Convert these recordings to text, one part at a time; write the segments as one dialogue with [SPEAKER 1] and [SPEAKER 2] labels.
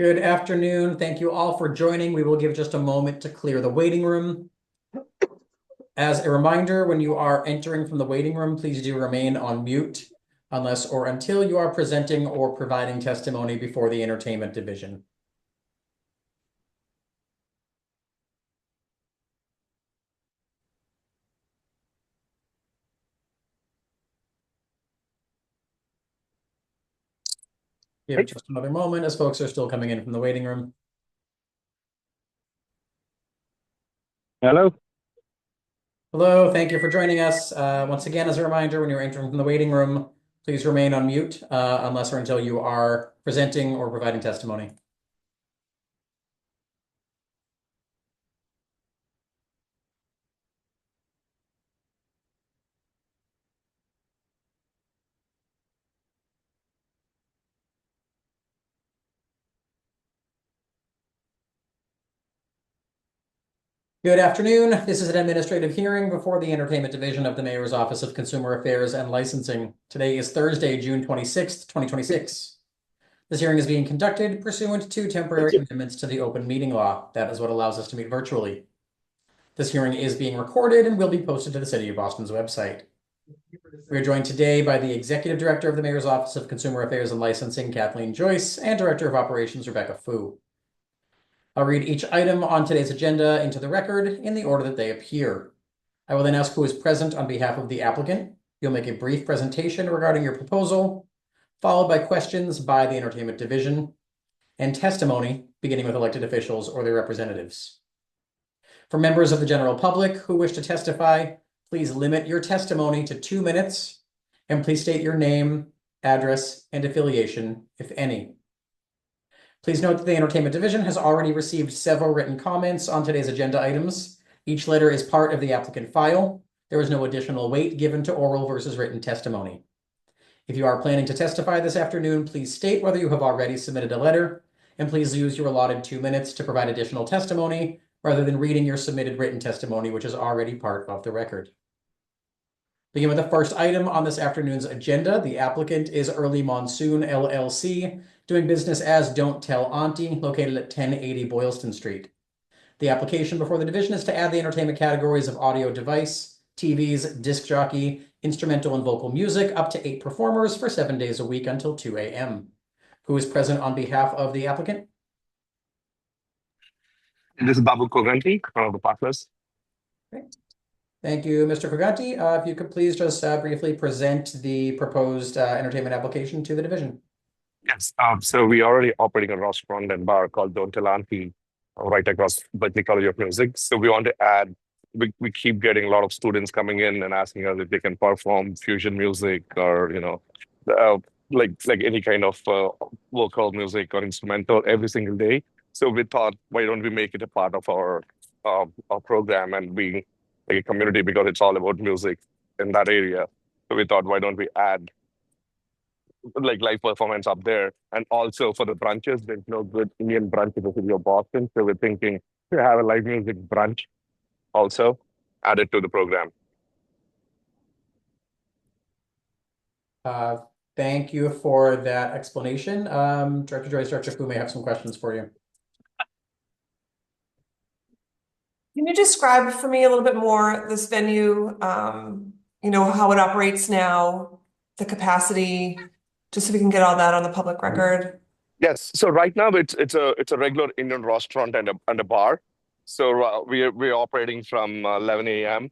[SPEAKER 1] Good afternoon. Thank you all for joining. We will give just a moment to clear the waiting room. As a reminder, when you are entering from the waiting room, please do remain on mute unless or until you are presenting or providing testimony before the entertainment division. Give it just another moment as folks are still coming in from the waiting room.
[SPEAKER 2] Hello.
[SPEAKER 1] Hello, thank you for joining us. Once again, as a reminder, when you're entering from the waiting room, please remain on mute unless or until you are presenting or providing testimony. Good afternoon. This is an administrative hearing before the Entertainment Division of the Mayor's Office of Consumer Affairs and Licensing. Today is Thursday, June 26th, 2026. This hearing is being conducted pursuant to temporary amendments to the open meeting law. That is what allows us to meet virtually. This hearing is being recorded and will be posted to the City of Boston's website. We are joined today by the Executive Director of the Mayor's Office of Consumer Affairs and Licensing, Kathleen Joyce, and Director of Operations, Rebecca Fu. I'll read each item on today's agenda into the record in the order that they appear. I will then ask who is present on behalf of the applicant. You'll make a brief presentation regarding your proposal, followed by questions by the Entertainment Division, and testimony, beginning with elected officials or their representatives. For members of the general public who wish to testify, please limit your testimony to 2 minutes, and please state your name, address, and affiliation, if any. Please note that the Entertainment Division has already received several written comments on today's agenda items. Each letter is part of the applicant file. There is no additional weight given to oral versus written testimony. If you are planning to testify this afternoon, please state whether you have already submitted a letter, and please use your allotted 2 minutes to provide additional testimony rather than reading your submitted written testimony, which is already part of the record. Begin with the first item on this afternoon's agenda. The applicant is Early Monsoon LLC, doing business as Don't Tell Auntie, located at 1080 Boylston Street. The application before the division is to add the entertainment categories of audio device, TVs, disc jockey, instrumental and vocal music, up to 8 performers for 7 days a week until 2 a.m. Who is present on behalf of the applicant?
[SPEAKER 2] This is Babu Koganti, one of the partners.
[SPEAKER 1] Okay. Thank you, Mr. Koganti. If you could please just briefly present the proposed entertainment application to the division.
[SPEAKER 2] Yes. So we are already operating a restaurant and bar called Don't Tell Auntie, right across Berklee College of Music. So we want to add, we keep getting a lot of students coming in and asking us if they can perform fusion music or, like any kind of vocal music or instrumental every single day. So we thought, why don't we make it a part of our program and being like a community, because it's all about music in that area. So we thought, why don't we add like live performance up there? And also for the brunches, there's no good Indian brunch in the city of Boston. So we're thinking to have a live music brunch also added to the program.
[SPEAKER 1] Thank you for that explanation. Director Joyce, Director Fu may have some questions for you.
[SPEAKER 3] Can you describe for me a little bit more this venue, how it operates now, the capacity, just so we can get all that on the public record?
[SPEAKER 2] Yes. So right now it's a regular Indian restaurant and a bar. So we're operating from 11 a.m.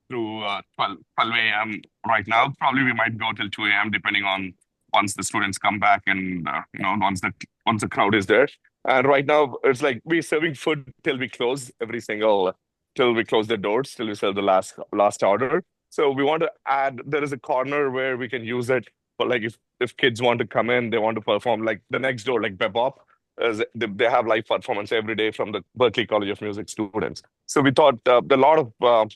[SPEAKER 2] through 12 a.m. right now. Probably we might go till 2 a.m. depending on once the students come back and once the crowd is there. And right now it's like we're serving food till we close till we close the doors, till we sell the last order. So we want to add, there is a corner where we can use it for like if kids want to come in, they want to perform, like the next door, like Bebop, they have live performance every day from the Berklee College of Music students. So we thought a lot of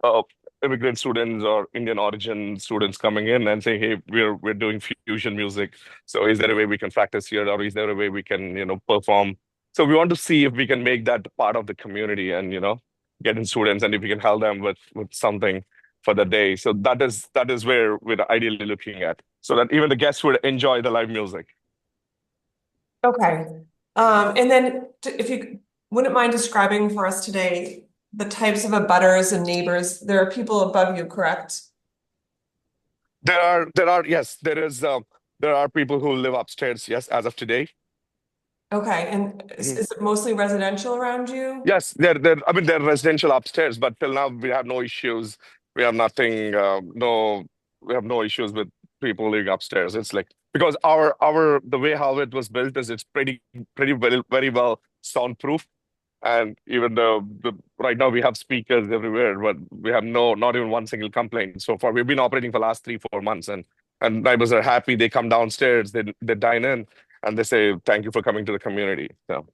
[SPEAKER 2] uh, immigrant students or Indian origin students coming in and saying, "Hey, we're doing fusion music. So is there a way we can practice here, or is there a way we can perform?" So we want to see if we can make that part of the community and get in students, and if we can help them with something for the day. So that is where we're ideally looking at, so that even the guests would enjoy the live music.
[SPEAKER 3] Okay. And then if you wouldn't mind describing for us today the types of abutters and neighbors. There are people above you, correct?
[SPEAKER 2] Yes, there are people who live upstairs, yes, as of today.
[SPEAKER 3] Okay, and
[SPEAKER 2] Mhm.
[SPEAKER 3] is it mostly residential around you?
[SPEAKER 2] Yes, I mean, they're residential upstairs, but till now we have no issues. We have nothing, we have no issues with people living upstairs. It's like, because the way how it was built is it's pretty well, very well soundproof. And even though right now we have speakers everywhere, but we have not even one single complaint so far. We've been operating for the last 3, 4 months, and neighbors are happy. They come downstairs, they dine in, and they say thank you for coming to the community. So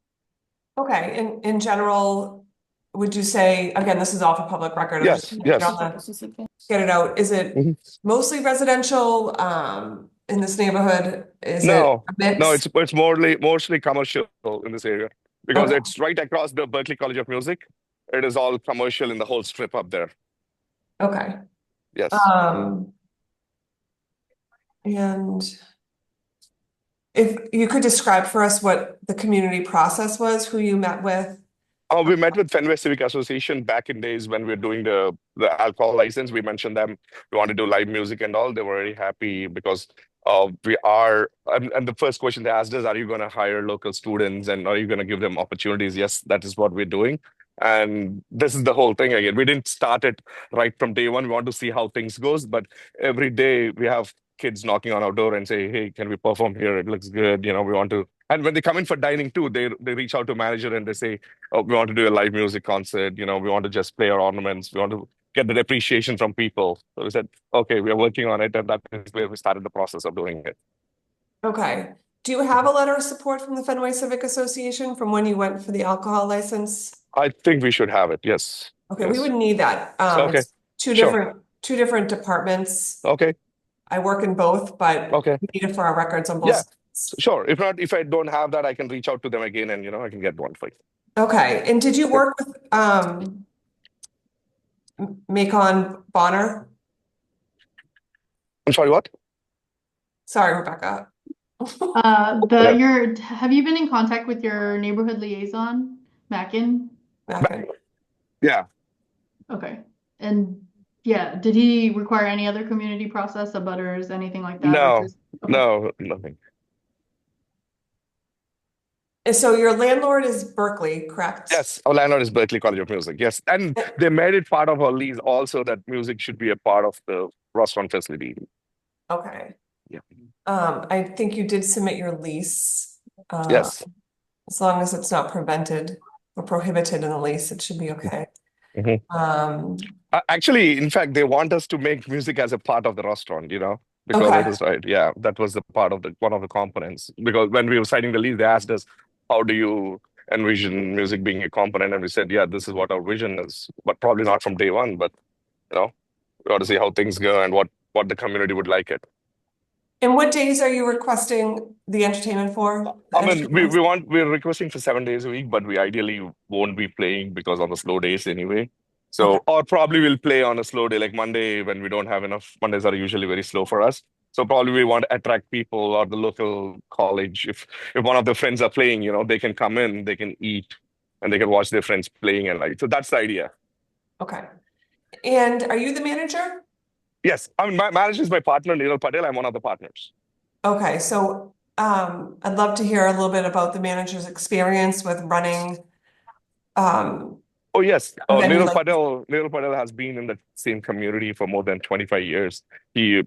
[SPEAKER 3] Okay, in general, would you say, again, this is all for public record, I'm just
[SPEAKER 2] yes,
[SPEAKER 3] gonna
[SPEAKER 2] yes.
[SPEAKER 3] get it out. Is it
[SPEAKER 2] Mhm.
[SPEAKER 3] mostly residential in this neighborhood? Is it
[SPEAKER 2] No,
[SPEAKER 3] a
[SPEAKER 2] no,
[SPEAKER 3] mix?
[SPEAKER 2] it's mostly commercial in this area because
[SPEAKER 3] Okay,
[SPEAKER 2] it's right across the Berkeley College of Music. It is all commercial in the whole strip up there.
[SPEAKER 3] okay.
[SPEAKER 2] Yes.
[SPEAKER 3] Um, and if you could describe for us what the community process was, who you met with.
[SPEAKER 2] We met with Fenway Civic Association back in days when we were doing the alcohol license. We mentioned them. We want to do live music and all. They were very happy because we are. And the first question they asked us, "Are you going to hire local students and are you going to give them opportunities?" Yes, that is what we're doing. And this is the whole thing again. We didn't start it right from day one. We want to see how things goes, but every day we have kids knocking on our door and say, "Hey, can we perform here? It looks good. You know, we want to." And when they come in for dining too, they reach out to manager and they say, oh, we want to do a live music concert. You know, we want to just play our ornaments. We want to get the appreciation from people. So we said, okay, we are working on it, and that is where we started the process of doing it.
[SPEAKER 3] Okay. Do you have a letter of support from the Fenway Civic Association from when you went for the alcohol license?
[SPEAKER 2] I think we should have it. Yes,
[SPEAKER 3] Okay, we
[SPEAKER 2] yes.
[SPEAKER 3] would need that.
[SPEAKER 2] Okay,
[SPEAKER 3] It's two
[SPEAKER 2] sure.
[SPEAKER 3] different departments.
[SPEAKER 2] Okay,
[SPEAKER 3] I work in both, but
[SPEAKER 2] okay.
[SPEAKER 3] we need it for our records on both
[SPEAKER 2] Yeah,
[SPEAKER 3] sides.
[SPEAKER 2] sure. If not, if I don't have that, I can reach out to them again, and I can get one for you.
[SPEAKER 3] Okay, and did you
[SPEAKER 2] Okay.
[SPEAKER 3] work with Macon Bonner?
[SPEAKER 2] I'm sorry, what?
[SPEAKER 3] Sorry, Rebecca.
[SPEAKER 2] Yeah.
[SPEAKER 4] Have you been in contact with your neighborhood liaison, Mackin?
[SPEAKER 3] Macon.
[SPEAKER 2] Yeah.
[SPEAKER 4] Okay. And yeah, did he require any other community process, abutters, anything like that? Or
[SPEAKER 2] No,
[SPEAKER 4] just okay.
[SPEAKER 2] no, nothing.
[SPEAKER 3] And so your landlord is Berkeley, correct?
[SPEAKER 2] Yes, our landlord is Berkeley College of Music. Yes, and they made it part of our lease also that music should be a part of the restaurant facility.
[SPEAKER 3] Okay.
[SPEAKER 2] Yeah.
[SPEAKER 3] I think you did submit your lease.
[SPEAKER 2] Yes.
[SPEAKER 3] As long as it's not prevented or prohibited in the lease, it should be okay.
[SPEAKER 2] Mhm. Actually, in fact, they want us to make music as a part of the restaurant, because
[SPEAKER 3] Okay.
[SPEAKER 2] it is right. Yeah, that was the part of one of the components. Because when we were signing the lease, they asked us, how do you envision music being a component? And we said, yeah, this is what our vision is, but probably not from day one, but we ought to see how things go and what the community would like it.
[SPEAKER 3] And what days are you requesting the entertainment for?
[SPEAKER 2] I mean, we're requesting for 7 days a week, but we ideally won't be playing because on the slow days anyway. So,
[SPEAKER 3] Okay.
[SPEAKER 2] or probably we'll play on a slow day, like Monday when we don't have enough. Mondays are usually very slow for us. So probably we want to attract people or the local college. If one of the friends are playing, they can come in, they can eat, and they can watch their friends playing and like. So that's the idea.
[SPEAKER 3] Okay. And are you the manager?
[SPEAKER 2] Yes, I mean my manager is my partner, Neeral Patel. I'm one of the partners.
[SPEAKER 3] Okay, so I'd love to hear a little bit about the manager's experience with running
[SPEAKER 2] Oh yes,
[SPEAKER 3] a venue
[SPEAKER 2] Neeral
[SPEAKER 3] like this.
[SPEAKER 2] Patel. Neeral Patel has been in the same community for more than 25 years. He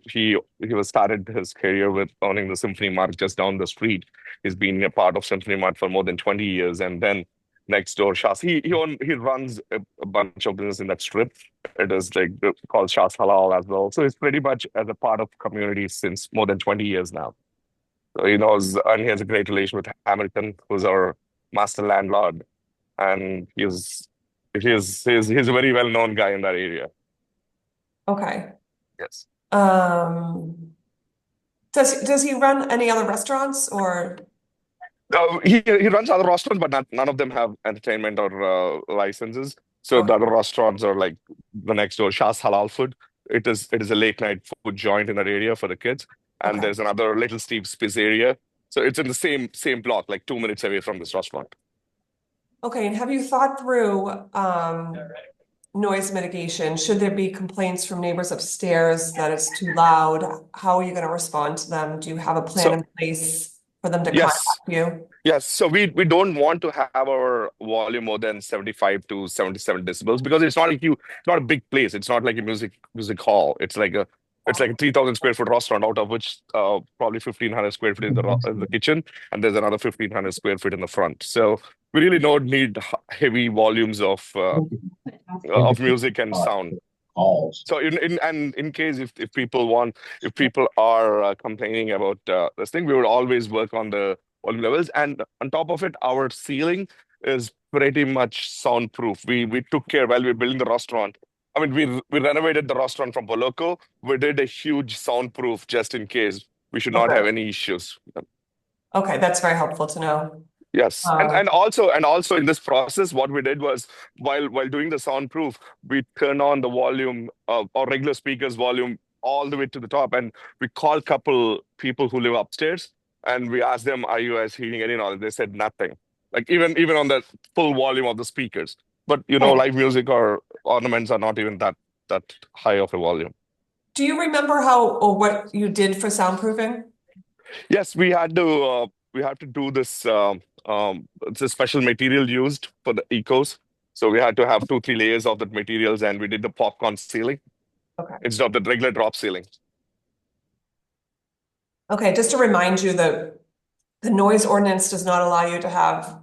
[SPEAKER 2] was started his career with owning the Symphony Mart just down the street. He's been a part of Symphony Mart for more than 20 years, and then next door, Shas. He runs a bunch of business in that strip. It is like called Shas Halal as well. So he's pretty much as a part of community since more than 20 years now. So he knows, and he has a great relation with Hamilton, who's our master landlord, and he's a very well-known guy in that area.
[SPEAKER 3] Okay.
[SPEAKER 2] Yes.
[SPEAKER 3] Does he run any other restaurants or?
[SPEAKER 2] He runs other restaurants, but none of them have entertainment or licenses. So
[SPEAKER 3] Okay.
[SPEAKER 2] the other restaurants are like the next door, Shah's Halal Food. It is a late night food joint in that area for the kids. And
[SPEAKER 3] Okay.
[SPEAKER 2] there's another Little Steve's Pizzeria, So it's in the same block, like 2 minutes away from this restaurant.
[SPEAKER 3] Okay, and have you thought through noise mitigation? Should there be complaints from neighbors upstairs that it's too loud? How are you going to respond to them? Do you have a plan
[SPEAKER 2] So
[SPEAKER 3] in place for them to
[SPEAKER 2] yes,
[SPEAKER 3] contact you?
[SPEAKER 2] yes. So we don't want to have our volume more than 75 to 77 decibels because it's not it's not a big place. It's not like a music hall. It's like a 3,000 square foot restaurant, out of which probably 1,500 square feet in the kitchen, and there's another 1,500 square feet in the front. So we really don't need heavy volumes of music and sound. So in case if people are complaining about this thing, we would always work on the volume levels, and on top of it, our ceiling is pretty much soundproof. We took care while we were building the restaurant. I mean, we renovated the restaurant from Boloco. We did a huge soundproof just in case we should not
[SPEAKER 3] Okay.
[SPEAKER 2] have any issues.
[SPEAKER 3] Okay, that's very helpful to know.
[SPEAKER 2] Yes, and also in this process, what we did was while doing the soundproof, we turn on the volume of our regular speakers volume all the way to the top, and we called couple people who live upstairs, and we asked them, "Are you guys hearing any noise?" They said nothing. Like even on the full volume of the speakers, but
[SPEAKER 3] Okay.
[SPEAKER 2] live music or ornaments are not even that high of a volume.
[SPEAKER 3] Do you remember how or what you did for soundproofing?
[SPEAKER 2] Yes, we had to do this. It's a special material used for the ecos. So we had to have 2-3 layers of that materials, and we did the popcorn ceiling
[SPEAKER 3] Okay.
[SPEAKER 2] instead of the regular drop ceiling.
[SPEAKER 3] Okay, just to remind you that the noise ordinance does not allow you to have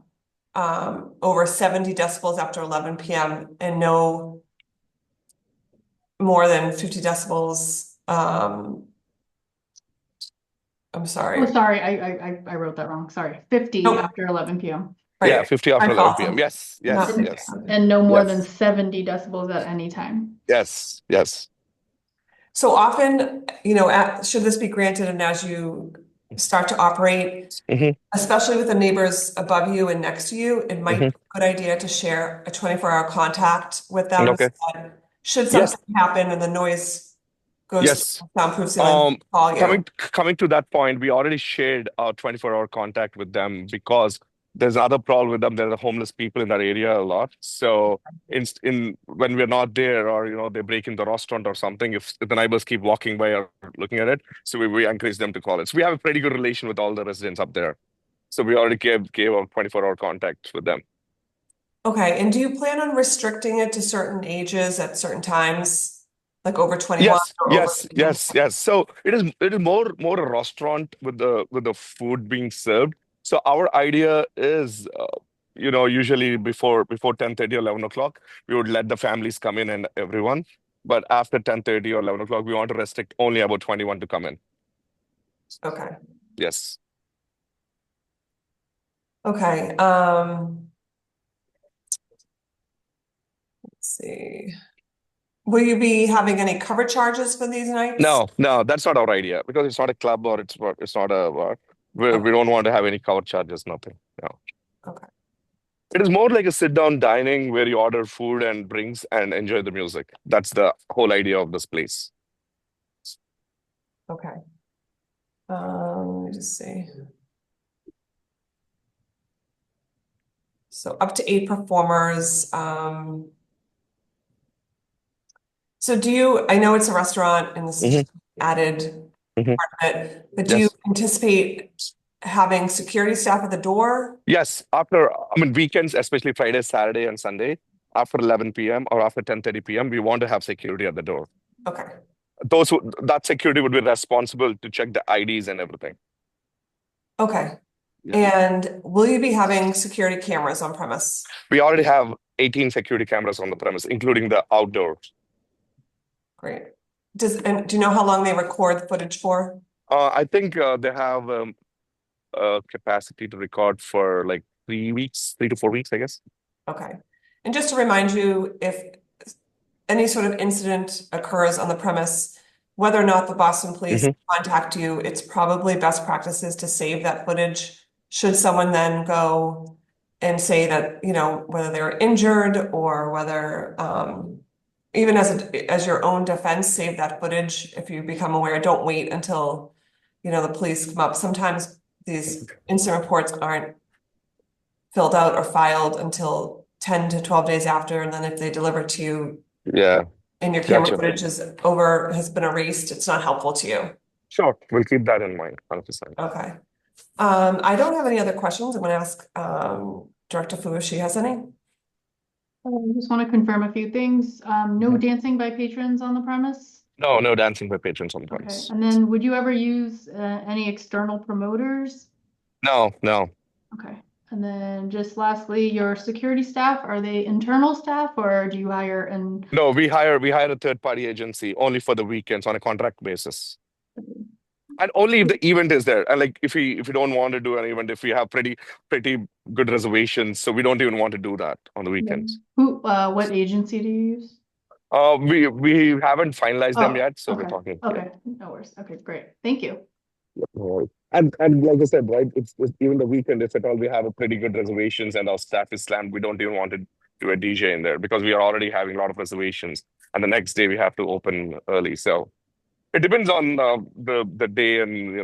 [SPEAKER 3] over 70 decibels after 11 p.m. and no more than 50 decibels. I'm sorry.
[SPEAKER 4] Oh, sorry, I wrote that wrong. Sorry, 50
[SPEAKER 3] Nope.
[SPEAKER 4] after 11 p.m.
[SPEAKER 2] Yeah,
[SPEAKER 3] Right.
[SPEAKER 2] 50 after
[SPEAKER 3] My
[SPEAKER 2] 11
[SPEAKER 3] fault.
[SPEAKER 2] p.m. Yes, yes,
[SPEAKER 3] Not-
[SPEAKER 2] yes,
[SPEAKER 4] And no more than
[SPEAKER 2] Yes.
[SPEAKER 4] 70 decibels at any time.
[SPEAKER 2] yes, yes.
[SPEAKER 3] So often, should this be granted and as you start to operate,
[SPEAKER 2] Mhm.
[SPEAKER 3] especially with the neighbors above you and next to you, it might be a good idea to share a 24-hour contact with them.
[SPEAKER 2] Okay.
[SPEAKER 3] So that should
[SPEAKER 2] Yes.
[SPEAKER 3] something happen and the noise goes
[SPEAKER 2] Yes.
[SPEAKER 3] to soundproof ceiling, call you.
[SPEAKER 2] Coming to that point, we already shared our 24-hour contact with them because there's another problem with them. There are homeless people in that area a lot. So in when we're not there, or they break in the restaurant or something, if the neighbors keep walking by or looking at it, so we encourage them to call it. So we have a pretty good relation with all the residents up there. So we already gave a 24-hour contact with them.
[SPEAKER 3] Okay, and do you plan on restricting it to certain ages at certain times, like over 21
[SPEAKER 2] Yes,
[SPEAKER 3] or over
[SPEAKER 2] yes,
[SPEAKER 3] 18?
[SPEAKER 2] yes. So it is more a restaurant with the food being served. So our idea is, usually before 10:30 or 11 o'clock, we would let the families come in and everyone. But after 10:30 or 11 o'clock, we want to restrict only about 21 to come in.
[SPEAKER 3] Okay.
[SPEAKER 2] Yes.
[SPEAKER 3] Okay. Let's see. Will you be having any cover charges for these nights?
[SPEAKER 2] No, that's not our idea because it's not a club or it's not a bar. We don't want to have any cover charges, nothing. No.
[SPEAKER 3] Okay.
[SPEAKER 2] It is more like a sit-down dining where you order food and drinks and enjoy the music. That's the whole idea of this place.
[SPEAKER 3] Okay. Let me just see. So up to 8 performers. So I know it's a restaurant and this is just added
[SPEAKER 2] Mhm.
[SPEAKER 3] part of it, but do you
[SPEAKER 2] Yes.
[SPEAKER 3] anticipate having security staff at the door?
[SPEAKER 2] Yes, weekends, especially Friday, Saturday, and Sunday, after 11 p.m. or after 10:30 p.m., we want to have security at the door.
[SPEAKER 3] Okay.
[SPEAKER 2] That security would be responsible to check the IDs and everything.
[SPEAKER 3] Okay.
[SPEAKER 2] Yeah.
[SPEAKER 3] And will you be having security cameras on premise?
[SPEAKER 2] We already have 18 security cameras on the premise, including the outdoor.
[SPEAKER 3] Great. Do you know how long they record footage for?
[SPEAKER 2] I think they have a capacity to record for like 3 weeks, 3 to 4 weeks, I guess.
[SPEAKER 3] Okay. And just to remind you, if any sort of incident occurs on the premise, whether or not the Boston Police contact you, it's probably best practices to save that footage. Should someone then go and say that, whether they're injured or whether, even as your own defense, save that footage if you become aware. Don't wait until, the police come up. Sometimes these incident reports aren't filled out or filed until 10 to 12 days after, and then if they deliver to you
[SPEAKER 2] Yeah,
[SPEAKER 3] and your camera
[SPEAKER 2] gotcha.
[SPEAKER 3] footage has been erased, it's not helpful to you.
[SPEAKER 2] Sure, we'll keep that in mind, 100%.
[SPEAKER 3] Okay. I don't have any other questions. I'm gonna ask Director Fu if she has any.
[SPEAKER 4] I just want to confirm a few things. No
[SPEAKER 2] Mhm.
[SPEAKER 4] dancing by patrons on the premise?
[SPEAKER 2] No dancing by patrons on the
[SPEAKER 4] Okay,
[SPEAKER 2] premise.
[SPEAKER 4] and then would you ever use any external promoters?
[SPEAKER 2] No.
[SPEAKER 4] Okay, and then just lastly, your security staff, are they internal staff or do you hire and?
[SPEAKER 2] No, we hire a third-party agency only for the weekends on a contract basis. And only if the event is there. And like if we don't want to do an event, if we have pretty good reservations, so we don't even want to do that on the weekends.
[SPEAKER 4] What agency do you use?
[SPEAKER 2] We haven't finalized them
[SPEAKER 4] Oh,
[SPEAKER 2] yet, so we're
[SPEAKER 4] okay,
[SPEAKER 2] talking.
[SPEAKER 4] okay, no worries. Okay, great. Thank you.
[SPEAKER 2] Yeah, no worries. And like I said, right, it's even the weekend, if at all we have a pretty good reservations and our staff is slammed, we don't even want to do a DJ in there because we are already having a lot of reservations. And the next day we have to open early. So it depends on the day and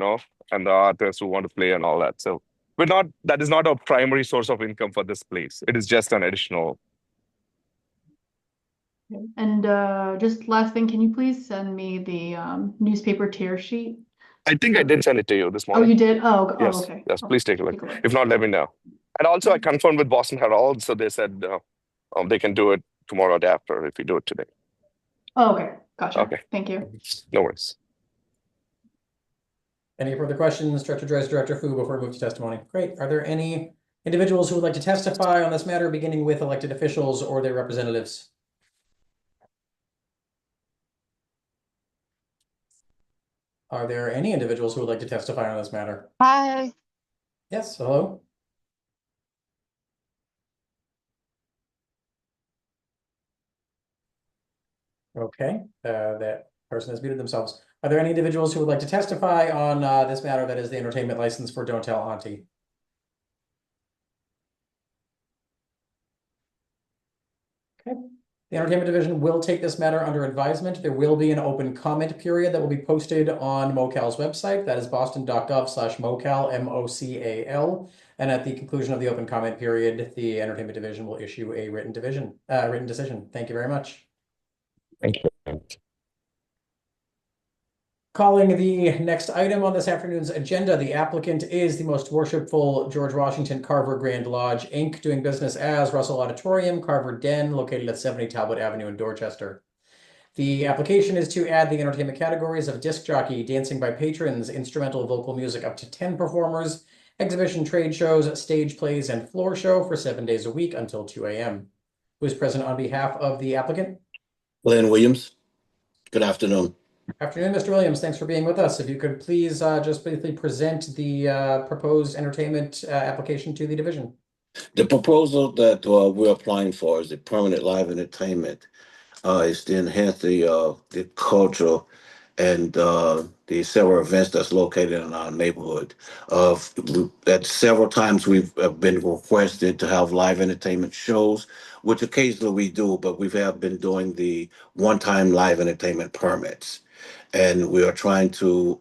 [SPEAKER 2] and the artists who want to play and all that. So that is not our primary source of income for this place. It is just an additional.
[SPEAKER 4] And just last thing, can you please send me the newspaper tear sheet?
[SPEAKER 2] I think I did send it to you this
[SPEAKER 4] Oh,
[SPEAKER 2] morning.
[SPEAKER 4] you did? Oh,
[SPEAKER 2] Yes,
[SPEAKER 4] okay.
[SPEAKER 2] yes, please take a look.
[SPEAKER 4] Take a look.
[SPEAKER 2] If not, let me know. And also, I confirmed with Boston Herald, so they said they can do it tomorrow or day after if we do it today.
[SPEAKER 4] Oh, okay. Gotcha.
[SPEAKER 2] Okay.
[SPEAKER 4] Thank you.
[SPEAKER 2] No worries.
[SPEAKER 1] Any further questions, Director Joyce, Director Fu, before we move to testimony? Great. Are there any individuals who would like to testify on this matter, beginning with elected officials or their representatives? Are there any individuals who would like to testify on this matter?
[SPEAKER 5] Hi.
[SPEAKER 1] Yes, hello. Okay, that person has muted themselves. Are there any individuals who would like to testify on this matter, that is the entertainment license for Don't Tell Auntie? Okay, the entertainment division will take this matter under advisement. There will be an open comment period that will be posted on MoCal's website. That is boston.gov/MoCal, MoCal. And at the conclusion of the open comment period, the entertainment division will issue a written decision. Thank you very much.
[SPEAKER 2] Thank you.
[SPEAKER 1] Calling the next item on this afternoon's agenda, the applicant is the Most Worshipful George Washington Carver Grand Lodge, Inc., doing business as Russell Auditorium, Carver Den, located at 70 Talbot Avenue in Dorchester. The application is to add the entertainment categories of disc jockey, dancing by patrons, instrumental vocal music up to 10 performers, exhibition trade shows, stage plays, and floor show for 7 days a week until 2 a.m. Who is present on behalf of the applicant?
[SPEAKER 6] Glenn Williams. Good afternoon.
[SPEAKER 1] Afternoon, Mr. Williams. Thanks for being with us. If you could please just briefly present the proposed entertainment application to the division.
[SPEAKER 6] The proposal that we're applying for is the permanent live entertainment. Is to enhance the culture and the several events that's located in our neighborhood. That several times we've been requested to have live entertainment shows, which occasionally we do, but we have been doing the one-time live entertainment permits. And we are trying to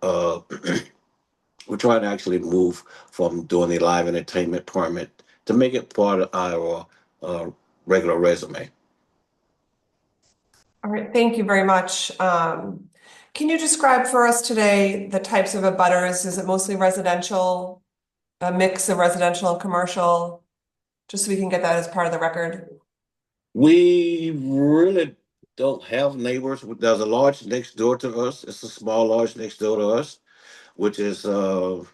[SPEAKER 6] actually move from doing the live entertainment permit to make it part of our regular resume.
[SPEAKER 3] All right, thank you very much. Can you describe for us today the types of abutters? Is it mostly residential, a mix of residential and commercial? Just so we can get that as part of the record.
[SPEAKER 6] We really don't have neighbors. There's a lodge next door to us. It's a small lodge next door to us, which is one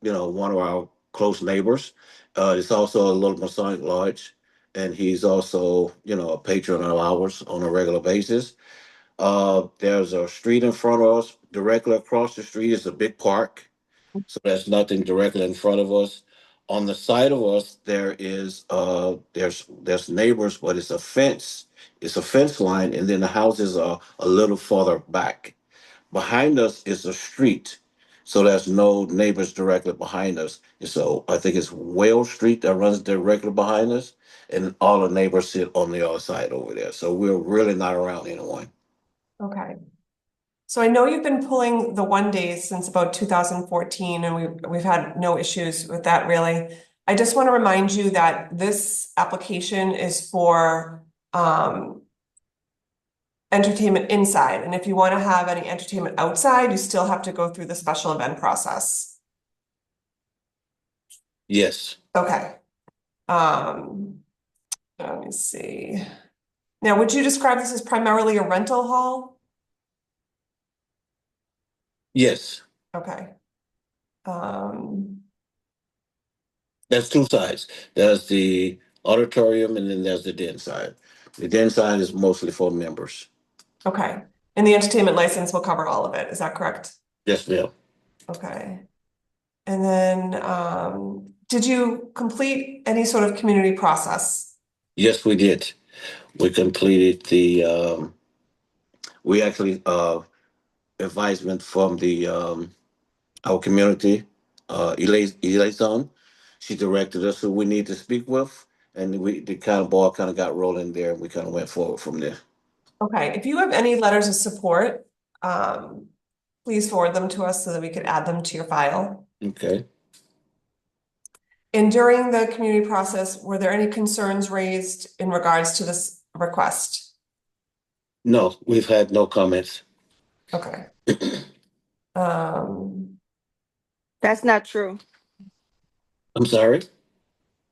[SPEAKER 6] of our close neighbors. It's also a little Masonic lodge, and he's also a patron of ours on a regular basis. There's a street in front of us. Directly across the street is a big park, so there's nothing directly in front of us. On the side of us, there is there's neighbors, but it's a fence. It's a fence line, and then the houses are a little farther back. Behind us is a street, so there's no neighbors directly behind us. And so I think it's Whale Street that runs directly behind us, and all the neighbors sit on the other side over there. So we're really not around anyone.
[SPEAKER 3] Okay. So I know you've been pulling the 1 days since about 2014, and we've had no issues with that really. I just want to remind you that this application is for entertainment inside, and if you want to have any entertainment outside, you still have to go through the special event process.
[SPEAKER 6] Yes,
[SPEAKER 3] Okay. Let me see. Now, would you describe this as primarily a rental hall?
[SPEAKER 6] yes.
[SPEAKER 3] Okay. Um,
[SPEAKER 6] There's two sides. There's the auditorium and then there's the den side. The den side is mostly for members.
[SPEAKER 3] okay. And the entertainment license will cover all of it, is that correct?
[SPEAKER 6] Yes, ma'am.
[SPEAKER 3] Okay. And then, did you complete any sort of community process?
[SPEAKER 6] Yes, we did. We completed we actually, advisement from our community, Elazon. She directed us who we need to speak with, and the kind of ball kind of got rolling there, and we kind of went forward from there.
[SPEAKER 3] Okay, if you have any letters of support, please forward them to us so that we could add them to your file.
[SPEAKER 6] Okay.
[SPEAKER 3] And during the community process, were there any concerns raised in regards to this request?
[SPEAKER 6] No, we've had no comments.
[SPEAKER 3] Okay. Um,
[SPEAKER 5] That's not true.
[SPEAKER 6] I'm sorry.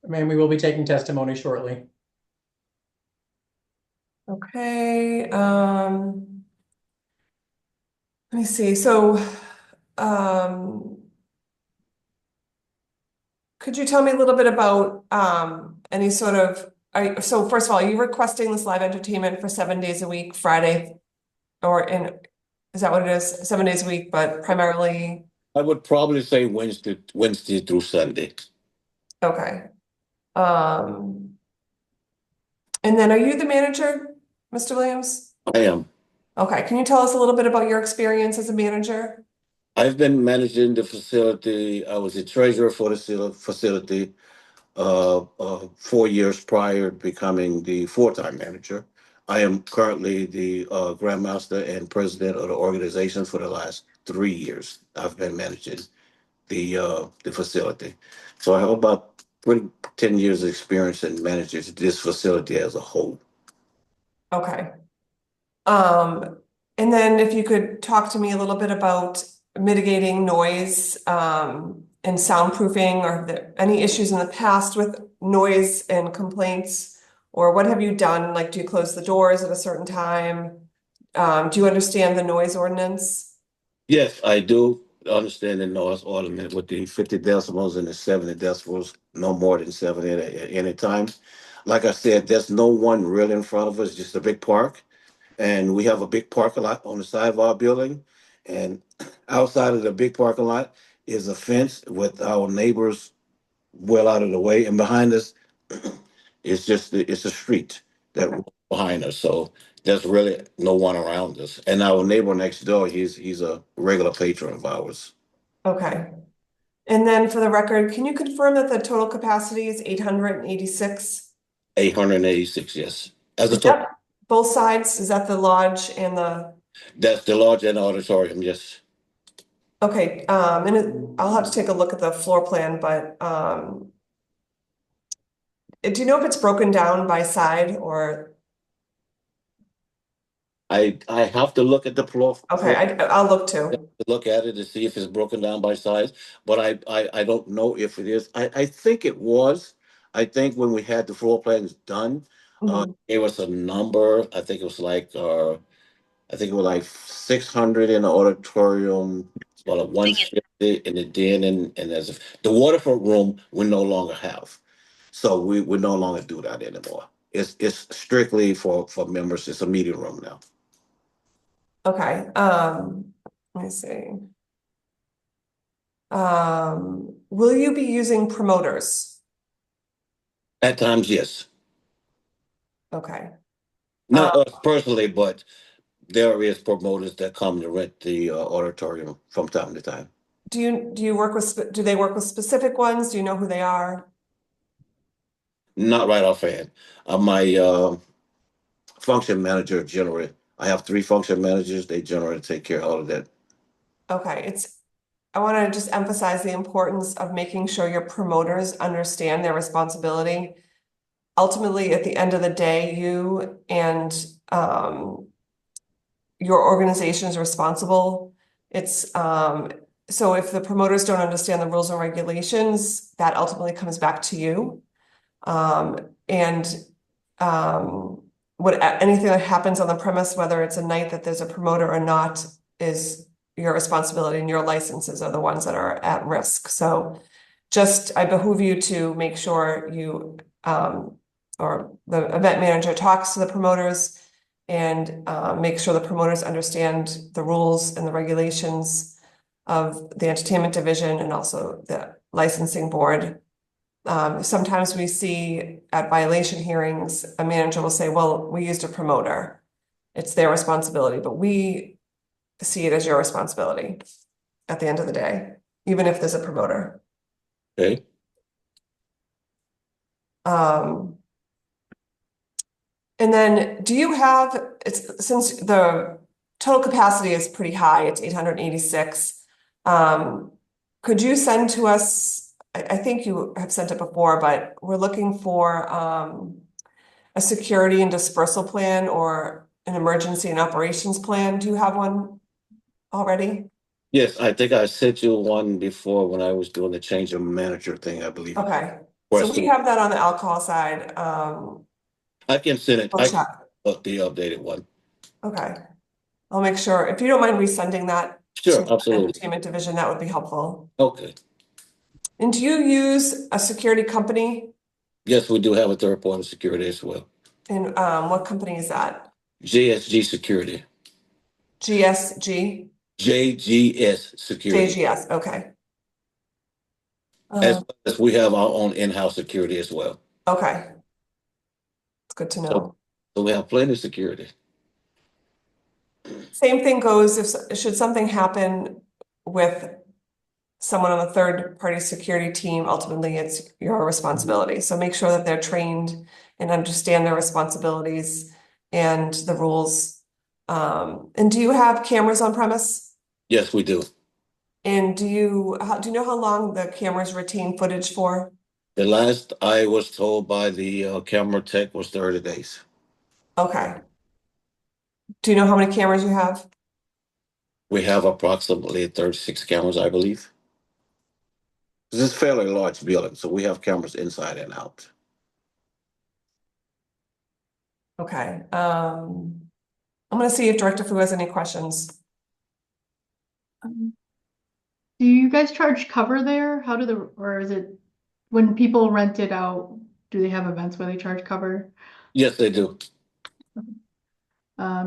[SPEAKER 1] Ma'am, we will be taking testimony shortly.
[SPEAKER 3] okay, let me see, so, could you tell me a little bit about, any sort of, so first of all, are you requesting this live entertainment for 7 days a week, Friday? Is that what it is? 7 days a week, but primarily,
[SPEAKER 6] I would probably say Wednesday through Sunday.
[SPEAKER 3] okay. And then are you the manager, Mr. Williams?
[SPEAKER 6] I am.
[SPEAKER 3] Okay, can you tell us a little bit about your experience as a manager?
[SPEAKER 6] I've been managing the facility. I was the treasurer for the facility 4 years prior to becoming the full-time manager. I am currently the grandmaster and president of the organization for the last 3 years. I've been managing the facility. So I have about 10 years of experience in managing this facility as a whole.
[SPEAKER 3] Okay. And then if you could talk to me a little bit about mitigating noise, and soundproofing, or any issues in the past with noise and complaints, or what have you done? Like, do you close the doors at a certain time? Do you understand the noise ordinance?
[SPEAKER 6] Yes, I do understand the noise ordinance with the 50 decibels and the 70 decibels, no more than 70 at any time. Like I said, there's no one really in front of us, just a big park. And we have a big parking lot on the side of our building. And outside of the big parking lot is a fence with our neighbors well out of the way. And behind us, it's a street that runs behind us. So there's really no one around us. And our neighbor next door, he's a regular patron of ours.
[SPEAKER 3] Okay. And then for the record, can you confirm that the total capacity is 886?
[SPEAKER 6] 886, yes. As a total,
[SPEAKER 3] Both sides, is that the lodge and the,
[SPEAKER 6] that's the lodge and auditorium, yes.
[SPEAKER 3] okay, I'll have to take a look at the floor plan, but, do you know if it's broken down by side or,
[SPEAKER 6] I have to look at the floor.
[SPEAKER 3] okay, I'll look too.
[SPEAKER 6] To look at it to see if it's broken down by size, but I don't know if it is. I think it was. I think when we had the floor plans done,
[SPEAKER 3] Mhm.
[SPEAKER 6] it was a number. I think it was like 600 in the auditorium, well, 150 in the den, and as the waterfront room we no longer have, so we no longer do that anymore. It's strictly for members. It's a meeting room now.
[SPEAKER 3] Okay, let me see. Will you be using promoters?
[SPEAKER 6] At times, yes.
[SPEAKER 3] Okay,
[SPEAKER 6] Not us personally, but there is promoters that come to rent the auditorium from time to time.
[SPEAKER 3] do you work with, do they work with specific ones? Do you know who they are?
[SPEAKER 6] Not right offhand. My function manager generally I have 3 function managers. They generally take care of all of that.
[SPEAKER 3] Okay, I want to just emphasize the importance of making sure your promoters understand their responsibility. Ultimately, at the end of the day, you and your organization is responsible. So if the promoters don't understand the rules and regulations, that ultimately comes back to you. And anything that happens on the premise, whether it's a night that there's a promoter or not, is your responsibility, and your licenses are the ones that are at risk. So I behoove you to make sure you or the event manager talks to the promoters and make sure the promoters understand the rules and the regulations of the entertainment division and also the licensing board. Sometimes we see at violation hearings, a manager will say, well, we used a promoter. It's their responsibility, but we see it as your responsibility at the end of the day, even if there's a promoter.
[SPEAKER 6] Okay.
[SPEAKER 3] And then since the total capacity is pretty high, it's 886. Could you send to us, I think you have sent it before, but we're looking for a security and dispersal plan or an emergency and operations plan. Do you have one already?
[SPEAKER 6] Yes, I think I sent you one before when I was doing the change of manager thing, I believe.
[SPEAKER 3] Okay,
[SPEAKER 6] Or
[SPEAKER 3] so we have that on the alcohol side.
[SPEAKER 6] I can send it.
[SPEAKER 3] We'll
[SPEAKER 6] I
[SPEAKER 3] check.
[SPEAKER 6] can the updated one.
[SPEAKER 3] Okay, I'll make sure, if you don't mind resending that
[SPEAKER 6] Sure,
[SPEAKER 3] to the
[SPEAKER 6] absolutely.
[SPEAKER 3] entertainment division, that would be helpful.
[SPEAKER 6] Okay.
[SPEAKER 3] And do you use a security company?
[SPEAKER 6] Yes, we do have a third party security as well.
[SPEAKER 3] And what company is that?
[SPEAKER 6] JSG Security.
[SPEAKER 3] GSG?
[SPEAKER 6] JGS Security.
[SPEAKER 3] JGS, okay.
[SPEAKER 6] As well as we have our own in-house security as well.
[SPEAKER 3] Okay. It's good to know.
[SPEAKER 6] So we have plenty of security.
[SPEAKER 3] Same thing goes should something happen with someone on the third party security team, ultimately it's your responsibility. So make sure that they're trained and understand their responsibilities and the rules. And do you have cameras on premise?
[SPEAKER 6] Yes, we do.
[SPEAKER 3] And do you know how long the cameras retain footage for?
[SPEAKER 6] The last I was told by the camera tech was 30 days.
[SPEAKER 3] Okay. Do you know how many cameras you have?
[SPEAKER 6] We have approximately 36 cameras, I believe. This is a fairly large building, so we have cameras inside and out.
[SPEAKER 3] Okay. I'm going to see if Director Fu has any questions.
[SPEAKER 4] Do you guys charge cover there? Or is it when people rent it out, do they have events where they charge cover?
[SPEAKER 6] Yes, they do.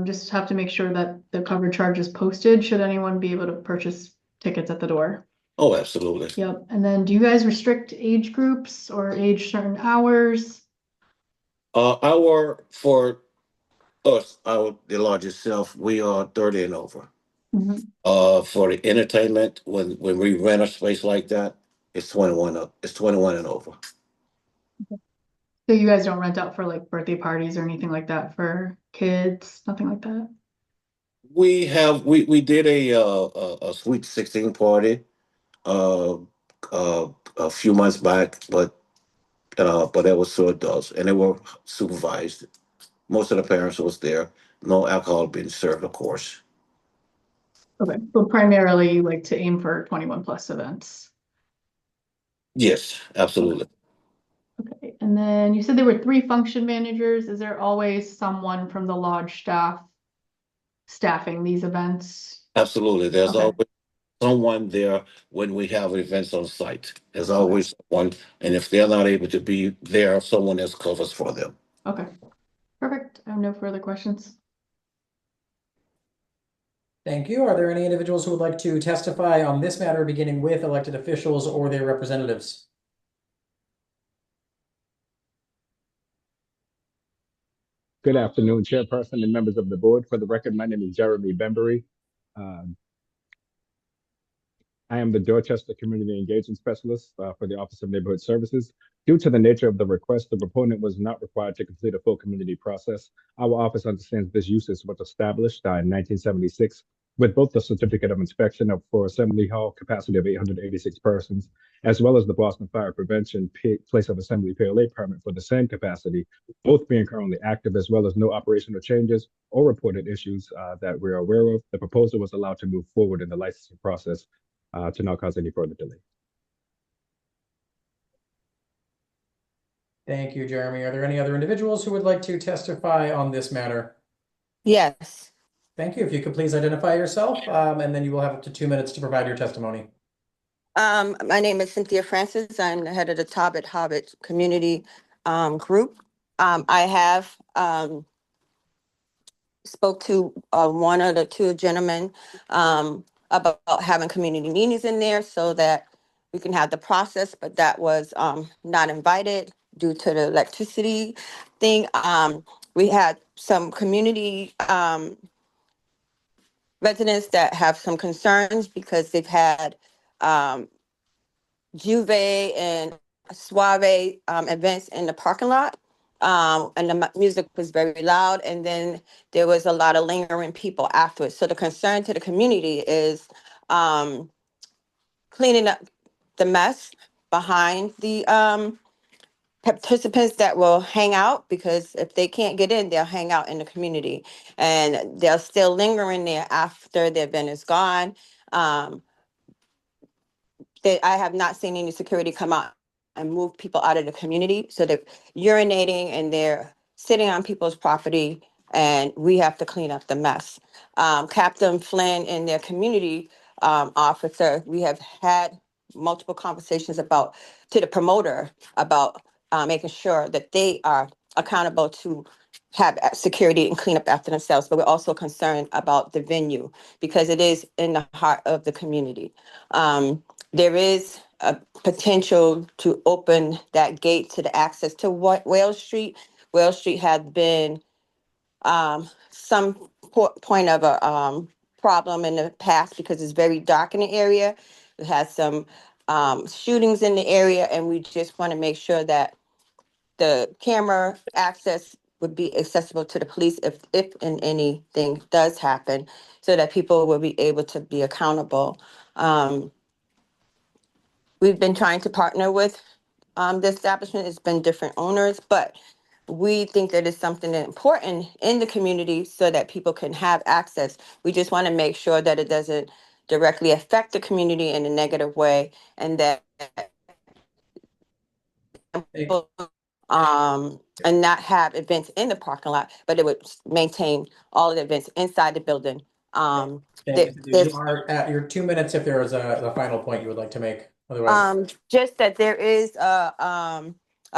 [SPEAKER 4] Just have to make sure that the cover charge is posted, should anyone be able to purchase tickets at the door.
[SPEAKER 6] Oh, absolutely.
[SPEAKER 4] Yep. And then do you guys restrict age groups or age certain hours?
[SPEAKER 6] For us, the largest self, we are 30 and over.
[SPEAKER 4] Mhm.
[SPEAKER 6] For the entertainment, when we rent a space like that, it's 21 up. It's 21 and over.
[SPEAKER 4] So you guys don't rent out for like birthday parties or anything like that for kids, nothing like that?
[SPEAKER 6] We did a Sweet 16 party uh a few months back, but that was for adults and they were supervised. Most of the parents was there. No alcohol being served, of course.
[SPEAKER 4] Okay, but primarily you like to aim for 21 plus events.
[SPEAKER 6] Yes, absolutely.
[SPEAKER 4] Okay, and then you said there were 3 function managers. Is there always someone from the lodge staff staffing these events?
[SPEAKER 6] Absolutely. There's
[SPEAKER 4] Okay.
[SPEAKER 6] always someone there when we have events on site. There's always one, and if they're not able to be there, someone else covers for them.
[SPEAKER 4] Okay, perfect. I have no further questions.
[SPEAKER 1] Thank you. Are there any individuals who would like to testify on this matter, beginning with elected officials or their representatives?
[SPEAKER 7] Good afternoon, Chairperson and members of the board. For the record, my name is Jeremy Bembury. I am the Dorchester Community Engagement Specialist for the Office of Neighborhood Services. Due to the nature of the request, the proponent was not required to complete a full community process. Our office understands this use was established in 1976 with both the certificate of inspection for Assembly Hall capacity of 886 persons, as well as the Boston Fire Prevention Place of Assembly PLA permit for the same capacity, both being currently active, as well as no operational changes or reported issues that we're aware of. The proposal was allowed to move forward in the licensing process to not cause any further delay.
[SPEAKER 1] Thank you, Jeremy. Are there any other individuals who would like to testify on this matter?
[SPEAKER 5] Yes.
[SPEAKER 1] Thank you. If you could please identify yourself, and then you will have up to 2 minutes to provide your testimony.
[SPEAKER 5] My name is Cynthia Francis. I'm the head of the Talbot Hobbit Community Group. I have spoke to one of the two gentlemen about having community meetings in there so that we can have the process, but that was not invited due to the electricity thing. We had some community residents that have some concerns because they've had Juve and Suave events in the parking lot. And the music was very loud, and then there was a lot of lingering people afterwards. So the concern to the community is cleaning up the mess behind the participants that will hang out, because if they can't get in, they'll hang out in the community, and they're still lingering there after the event is gone. I have not seen any security come out and move people out of the community. So they're urinating and they're sitting on people's property, and we have to clean up the mess. Captain Flynn and their community officer, we have had multiple conversations to the promoter about making sure that they are accountable to have security and clean up after themselves. But we're also concerned about the venue because it is in the heart of the community. There is a potential to open that gate to the access to Wales Street. Wales Street had been some point of a problem in the past because it's very dark in the area. It has some shootings in the area, and we just want to make sure that the camera access would be accessible to the police if and anything does happen, so that people will be able to be accountable. We've been trying to partner with the establishment. It's been different owners, but we think that it's something that's important in the community so that people can have access. We just want to make sure that it doesn't directly affect the community in a negative way, and that and not have events in the parking lot, but it would maintain all of the events inside the building.
[SPEAKER 1] Thank you. You are at your 2 minutes if there is a final point you would like to make. Otherwise,
[SPEAKER 5] just that there is a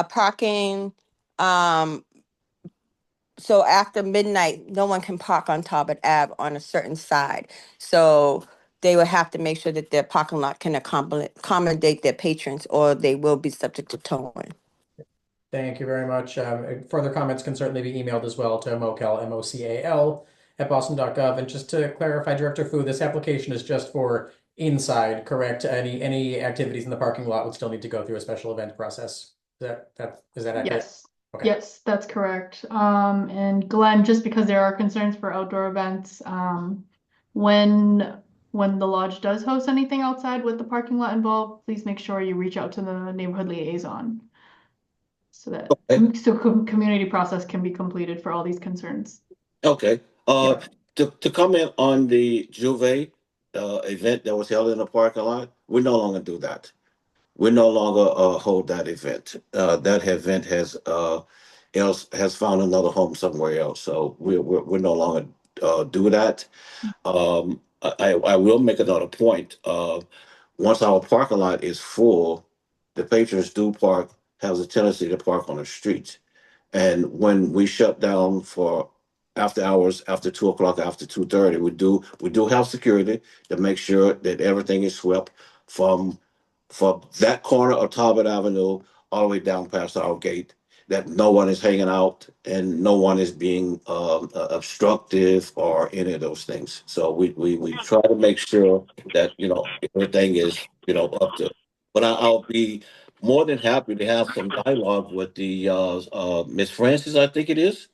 [SPEAKER 5] parking, so after midnight, no one can park on Talbot Ave on a certain side. So they would have to make sure that their parking lot can accommodate their patrons, or they will be subject to towing.
[SPEAKER 1] thank you very much. Further comments can certainly be emailed as well to mocal, MOCAL, at boston.gov. And just to clarify, Director Fu, this application is just for inside, correct? Any activities in the parking lot would still need to go through a special event process. Is that accurate?
[SPEAKER 4] Yes.
[SPEAKER 1] Okay.
[SPEAKER 4] Yes, that's correct. And Glenn, just because there are concerns for outdoor events, when the lodge does host anything outside with the parking lot involved, please make sure you reach out to the neighborhood liaison so that community process can be completed for all these concerns.
[SPEAKER 6] Okay. To comment on the Juve event that was held in the parking lot, we no longer do that. We no longer hold that event. That event has found another home somewhere else. So we're no longer do that. I will make another point. Once our parking lot is full, the patrons have a tendency to park on the street. And when we shut down for after hours, after 2 o'clock, after 2:30, we do have security to make sure that everything is swept from that corner of Talbot Avenue all the way down past our gate. that no one is hanging out and no one is being obstructive or any of those things. So we try to make sure that, everything is, up to, but I'll be more than happy to have some dialogue with the Miss Francis, I think it is.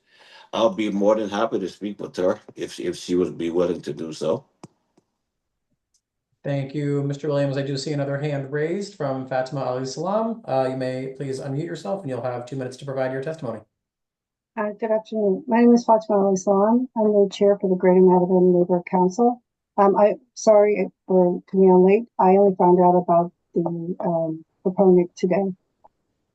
[SPEAKER 6] I'll be more than happy to speak with her if she would be willing to do so.
[SPEAKER 1] Thank you, Mr. Williams. I do see another hand raised from Fatima Ali Salam. You may please unmute yourself and you'll have 2 minutes to provide your testimony.
[SPEAKER 8] Good afternoon. My name is Fatima Al Islam. I'm the chair for the Greater Mattapan Neighborhood Council. I'm sorry for coming on late. I only found out about the proponent today.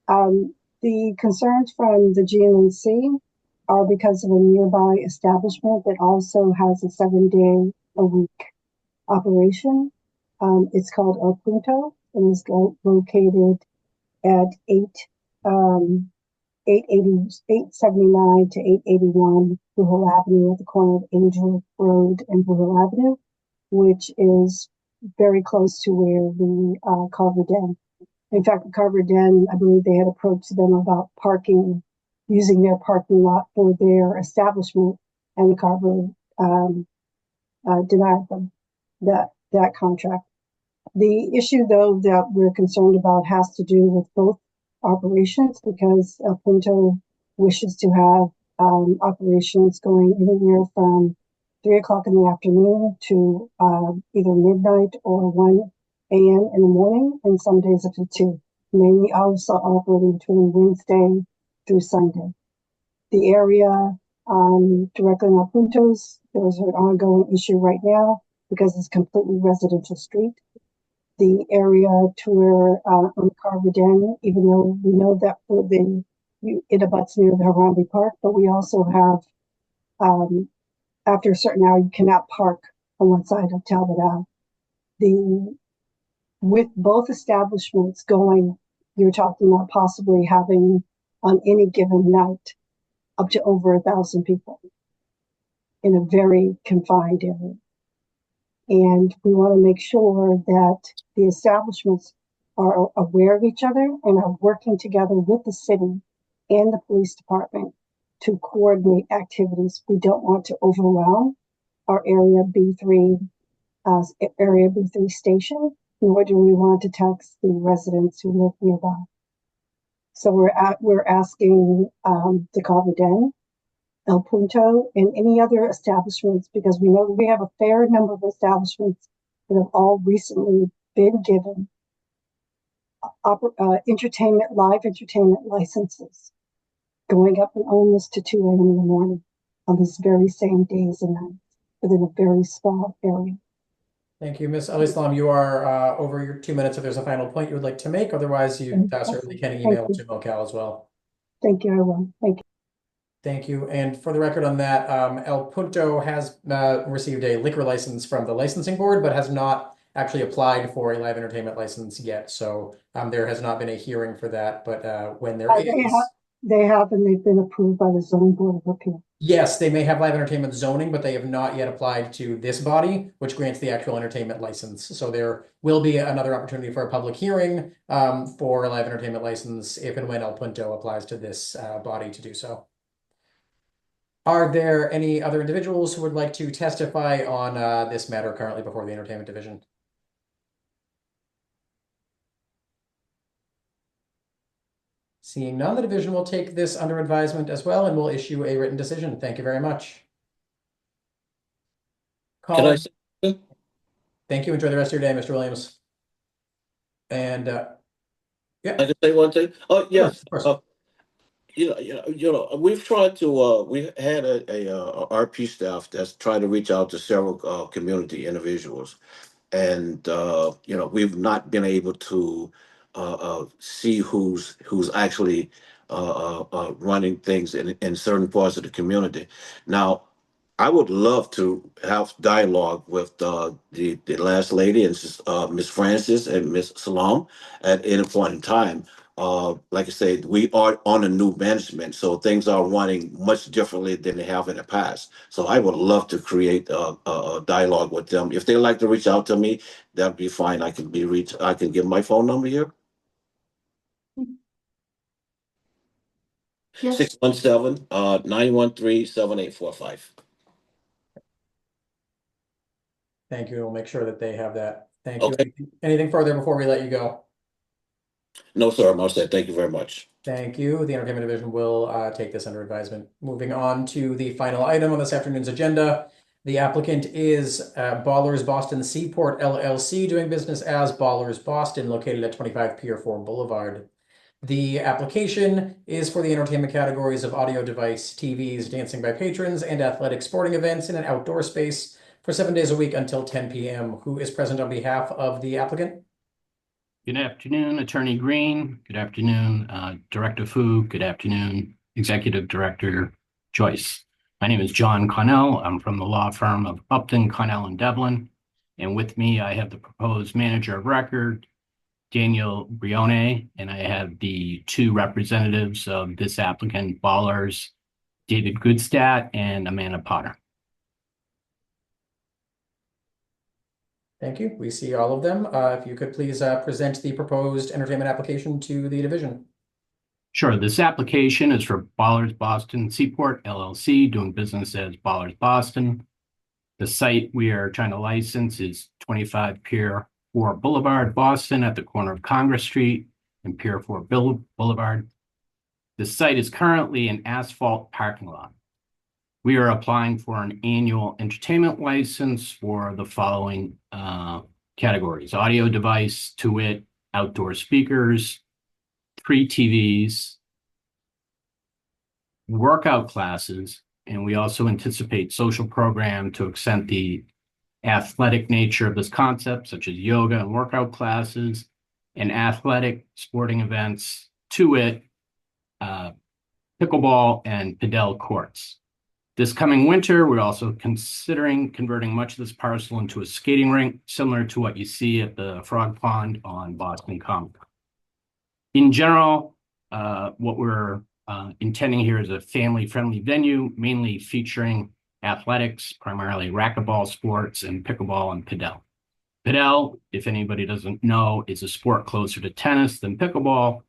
[SPEAKER 8] The concerns from the GMNC are because of a nearby establishment that also has a 7-day-a-week operation. It's called El Punto and is located at 879 to 881 Blue Hill Avenue at the corner of Angel Road and Blue Hill Avenue, which is very close to where the Carver Den. In fact, the Carver Den, I believe they had approached them about using their parking lot for their establishment, and the Carver denied them that contract. The issue, though, that we're concerned about has to do with both operations, because El Punto wishes to have operations going anywhere from 3 o'clock in the afternoon to either midnight or 1 a.m. in the morning, and some days up to 2, mainly also operating between Wednesday through Sunday. The area directly on El Punto's, there's an ongoing issue right now because it's a completely residential street. The area to where on Carver Den, even though we know that it abuts near the Harambee Park, but we also have, after a certain hour, you cannot park on one side of Talbot Ave. With both establishments going, you're talking about possibly having on any given night up to over 1,000 people in a very confined area. And we want to make sure that the establishments are aware of each other and are working together with the city and the police department to coordinate activities. We don't want to overwhelm our Area B3 station, nor do we want to tax the residents who live nearby. So we're asking the Carver Den, El Punto, and any other establishments, because we know we have a fair number of establishments that have all recently been given live entertainment licenses, going up in almost to 2 a.m. in the morning on these very same days and nights within a very small area.
[SPEAKER 1] Thank you, Ms. Al-Islam. You are over your 2 minutes if there's a final point you would like to make. Otherwise, you certainly can email to Mocal as well.
[SPEAKER 8] Thank you, I will. Thank you.
[SPEAKER 1] Thank you. And for the record on that, El Punto has received a liquor license from the licensing board, but has not actually applied for a live entertainment license yet. So there has not been a hearing for that. But when there is...
[SPEAKER 8] They have, and they've been approved by the Zoning Board of Appeal.
[SPEAKER 1] Yes, they may have live entertainment zoning, but they have not yet applied to this body, which grants the actual entertainment license. So there will be another opportunity for a public hearing for a live entertainment license if and when El Punto applies to this body to do so. Are there any other individuals who would like to testify on this matter currently before the Entertainment Division? Seeing none, the division will take this under advisement as well and will issue a written decision. Thank you very much.
[SPEAKER 6] Can I say something?
[SPEAKER 1] Thank you. Enjoy the rest of your day, Mr. Williams. And yeah.
[SPEAKER 6] I can say one thing. Oh, yes.
[SPEAKER 1] Of course.
[SPEAKER 6] We've tried to. We had a RP staff that's trying to reach out to several community individuals, and we've not been able to see who's actually running things in certain parts of the community. Now, I would love to have dialogue with the last lady and Miss Francis and Miss Salam at any point in time. Like I said, we are on a new management, so things are running much differently than they have in the past. So I would love to create a dialogue with them. If they'd like to reach out to me, that'd be fine. I can give my phone number here.
[SPEAKER 4] Yes.
[SPEAKER 6] 617-913-7845.
[SPEAKER 1] Thank you. We'll make sure that they have that. Thank you.
[SPEAKER 6] Okay.
[SPEAKER 1] Anything further before we let you go?
[SPEAKER 6] No, sir, I'm all set. Thank you very much.
[SPEAKER 1] Thank you. The Entertainment Division will take this under advisement. Moving on to the final item on this afternoon's agenda. The applicant is Ballers Boston Seaport LLC, doing business as Ballers Boston, located at 25 Pier 4 Boulevard. The application is for the entertainment categories of audio device, TVs, dancing by patrons, and athletic sporting events in an outdoor space for 7 days a week until 10 p.m. Who is present on behalf of the applicant?
[SPEAKER 9] Good afternoon, Attorney Green. Good afternoon, Director Fu. Good afternoon, Executive Director Joyce. My name is John Connell. I'm from the law firm of Upton, Connell, and Devlin. And with me, I have the proposed manager of record, Daniel Brione, and I have the two representatives of this applicant, Ballers, David Goodstadt and Amanda Potter.
[SPEAKER 1] Thank you. We see all of them. If you could please present the proposed entertainment application to the division.
[SPEAKER 9] Sure. This application is for Ballers Boston Seaport LLC, doing business as Ballers Boston. The site we are trying to license is 25 Pier 4 Boulevard, Boston, at the corner of Congress Street and Pier 4 Boulevard. The site is currently an asphalt parking lot. We are applying for an annual entertainment license for the following categories: audio device, to wit, outdoor speakers, 3 TVs, workout classes, and we also anticipate social program to accent the athletic nature of this concept, such as yoga and workout classes, and athletic sporting events, to wit, pickleball and padel courts. This coming winter, we're also considering converting much of this parcel into a skating rink, similar to what you see at the Frog Pond on Boston Common. In general, what we're intending here is a family-friendly venue, mainly featuring athletics, primarily racquetball sports, and pickleball and padel. Padel, if anybody doesn't know, is a sport closer to tennis than pickleball.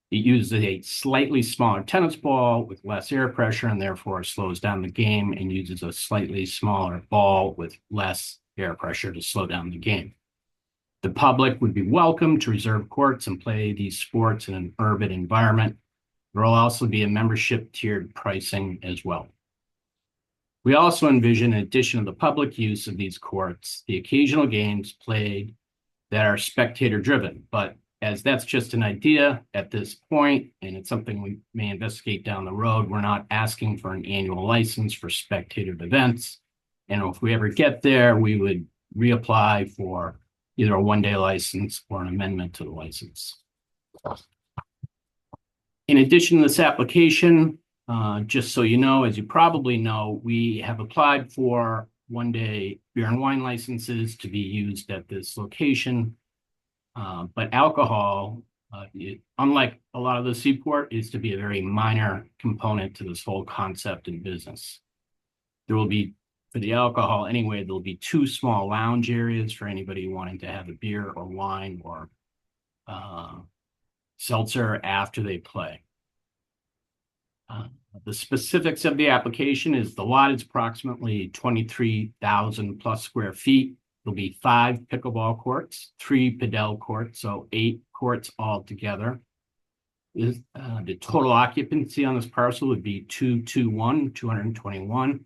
[SPEAKER 9] It uses a slightly smaller tennis ball with less air pressure and therefore slows down the game, and uses a slightly smaller ball with less air pressure to slow down the game. The public would be welcome to reserve courts and play these sports in an urban environment. There will also be a membership tiered pricing as well. We also envision, in addition to the public use of these courts, the occasional games played that are spectator driven, but as that's just an idea at this point, and it's something we may investigate down the road, we're not asking for an annual license for spectator events. And if we ever get there, we would reapply for either a one-day license or an amendment to the license. In addition to this application, just so you know, as you probably know, we have applied for one-day beer and wine licenses to be used at this location. But alcohol, unlike a lot of the Seaport, is to be a very minor component to this whole concept and business. There will be, for the alcohol anyway, there'll be 2 small lounge areas for anybody wanting to have a beer or wine or seltzer after they play. The specifics of the application is the lot is approximately 23,000 plus square feet. There'll be 5 pickleball courts, 3 padel courts, so 8 courts altogether. The total occupancy on this parcel would be 221.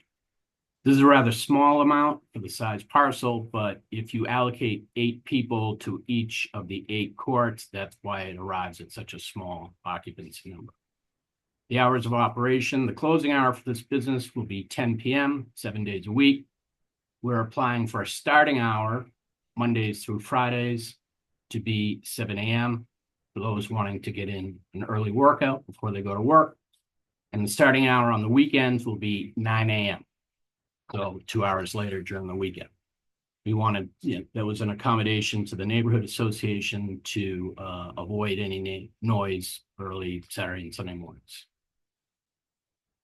[SPEAKER 9] This is a rather small amount for the size parcel, but if you allocate 8 people to each of the 8 courts, that's why it arrives at such a small occupancy number. The hours of operation, the closing hour for this business will be 10 p.m., 7 days a week. We're applying for a starting hour, Mondays through Fridays, to be 7 a.m. for those wanting to get in an early workout before they go to work. And the starting hour on the weekends will be 9 a.m. So 2 hours later during the weekend. We wanted, that was an accommodation to the neighborhood association to avoid any noise early Saturday and Sunday mornings.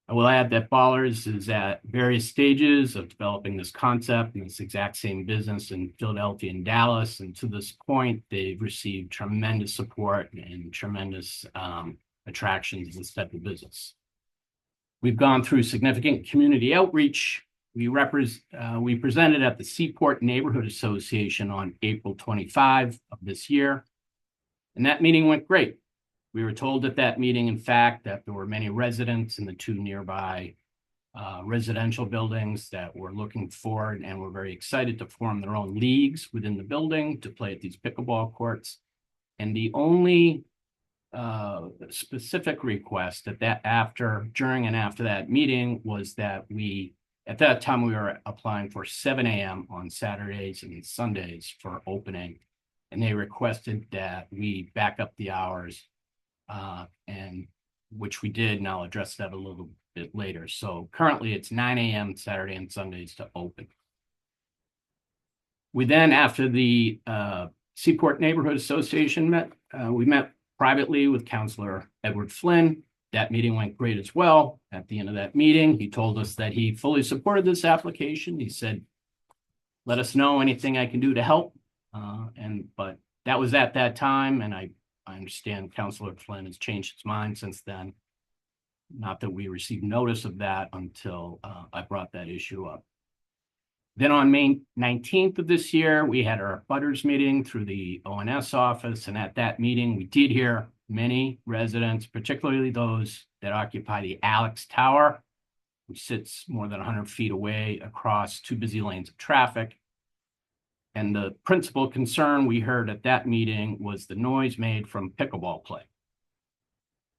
[SPEAKER 9] I will add that Ballers is at various stages of developing this concept in this exact same business in Philadelphia and Dallas. And to this point, they've received tremendous support and tremendous attractions in this type of business. We've gone through significant community outreach. We presented at the Seaport Neighborhood Association on April 25 of this year, and that meeting went great. We were told at that meeting, in fact, that there were many residents in the two nearby residential buildings that were looking forward and were very excited to form their own leagues within the building to play at these pickleball courts. And the only specific request during and after that meeting was that at that time we were applying for 7 a.m. on Saturdays and Sundays for opening, and they requested that we back up the hours, and which we did, and I'll address that a little bit later. So currently it's 9 a.m. Saturday and Sundays to open. We then, after the Seaport Neighborhood Association met, we met privately with Councilor Edward Flynn. That meeting went great as well. At the end of that meeting, he told us that he fully supported this application. He said, let us know anything I can do to help. But that was at that time, and I understand Councilor Flynn has changed his mind since then. Not that we received notice of that until I brought that issue up. Then on May 19th of this year, we had our butters meeting through the ONS office. And at that meeting, we did hear many residents, particularly those that occupy the Alex Tower, which sits more than 100 feet away across two busy lanes of traffic. And the principal concern we heard at that meeting was the noise made from pickleball play.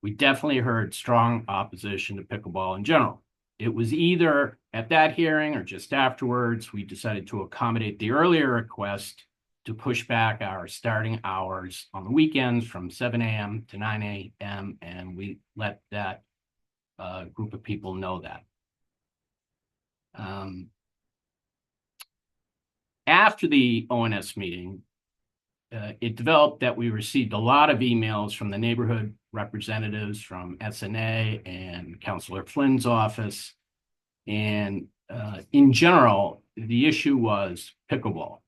[SPEAKER 9] We definitely heard strong opposition to pickleball in general. It was either at that hearing or just afterwards, we decided to accommodate the earlier request to push back our starting hours on the weekends from 7 a.m. to 9 a.m. And we let that group of people know that. After the ONS meeting, it developed that we received a lot of emails from the neighborhood representatives from SNA and Councilor Flynn's office. And in general, the issue was pickleball.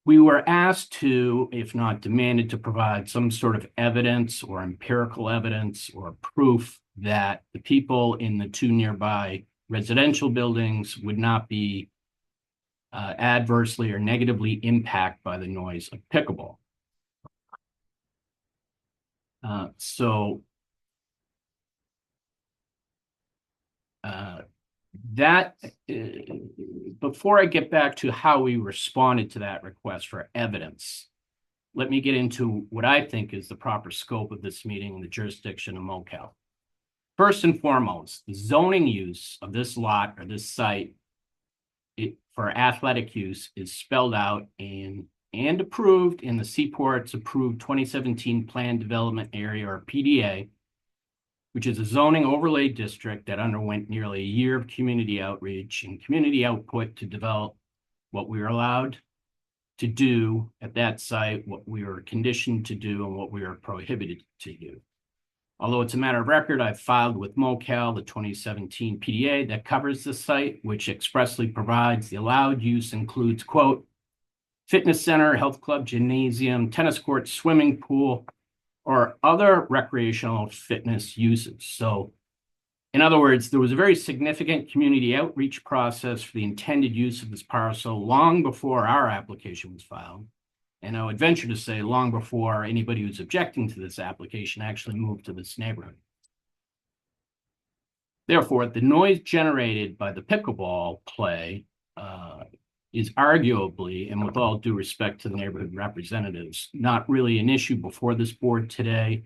[SPEAKER 9] We were asked to, if not demanded, to provide some sort of evidence or empirical evidence or proof that the people in the two nearby residential buildings would not be adversely or negatively impacted by the noise of pickleball. Before I get back to how we responded to that request for evidence, let me get into what I think is the proper scope of this meeting in the jurisdiction of MoCal. First and foremost, the zoning use of this lot or this site for athletic use is spelled out and approved in the Seaport's approved 2017 Planned Development Area, or PDA, which is a zoning overlay district that underwent nearly a year of community outreach and community output to develop what we were allowed to do at that site, what we were conditioned to do, and what we were prohibited to do. Although it's a matter of record, I've filed with MoCal the 2017 PDA that covers the site, which expressly provides the allowed use includes, quote, fitness center, health club, gymnasium, tennis court, swimming pool, or other recreational fitness uses. So in other words, there was a very significant community outreach process for the intended use of this parcel long before our application was filed. And I would venture to say long before anybody who's objecting to this application actually moved to this neighborhood. Therefore, the noise generated by the pickleball play is arguably, and with all due respect to the neighborhood representatives, not really an issue before this board today,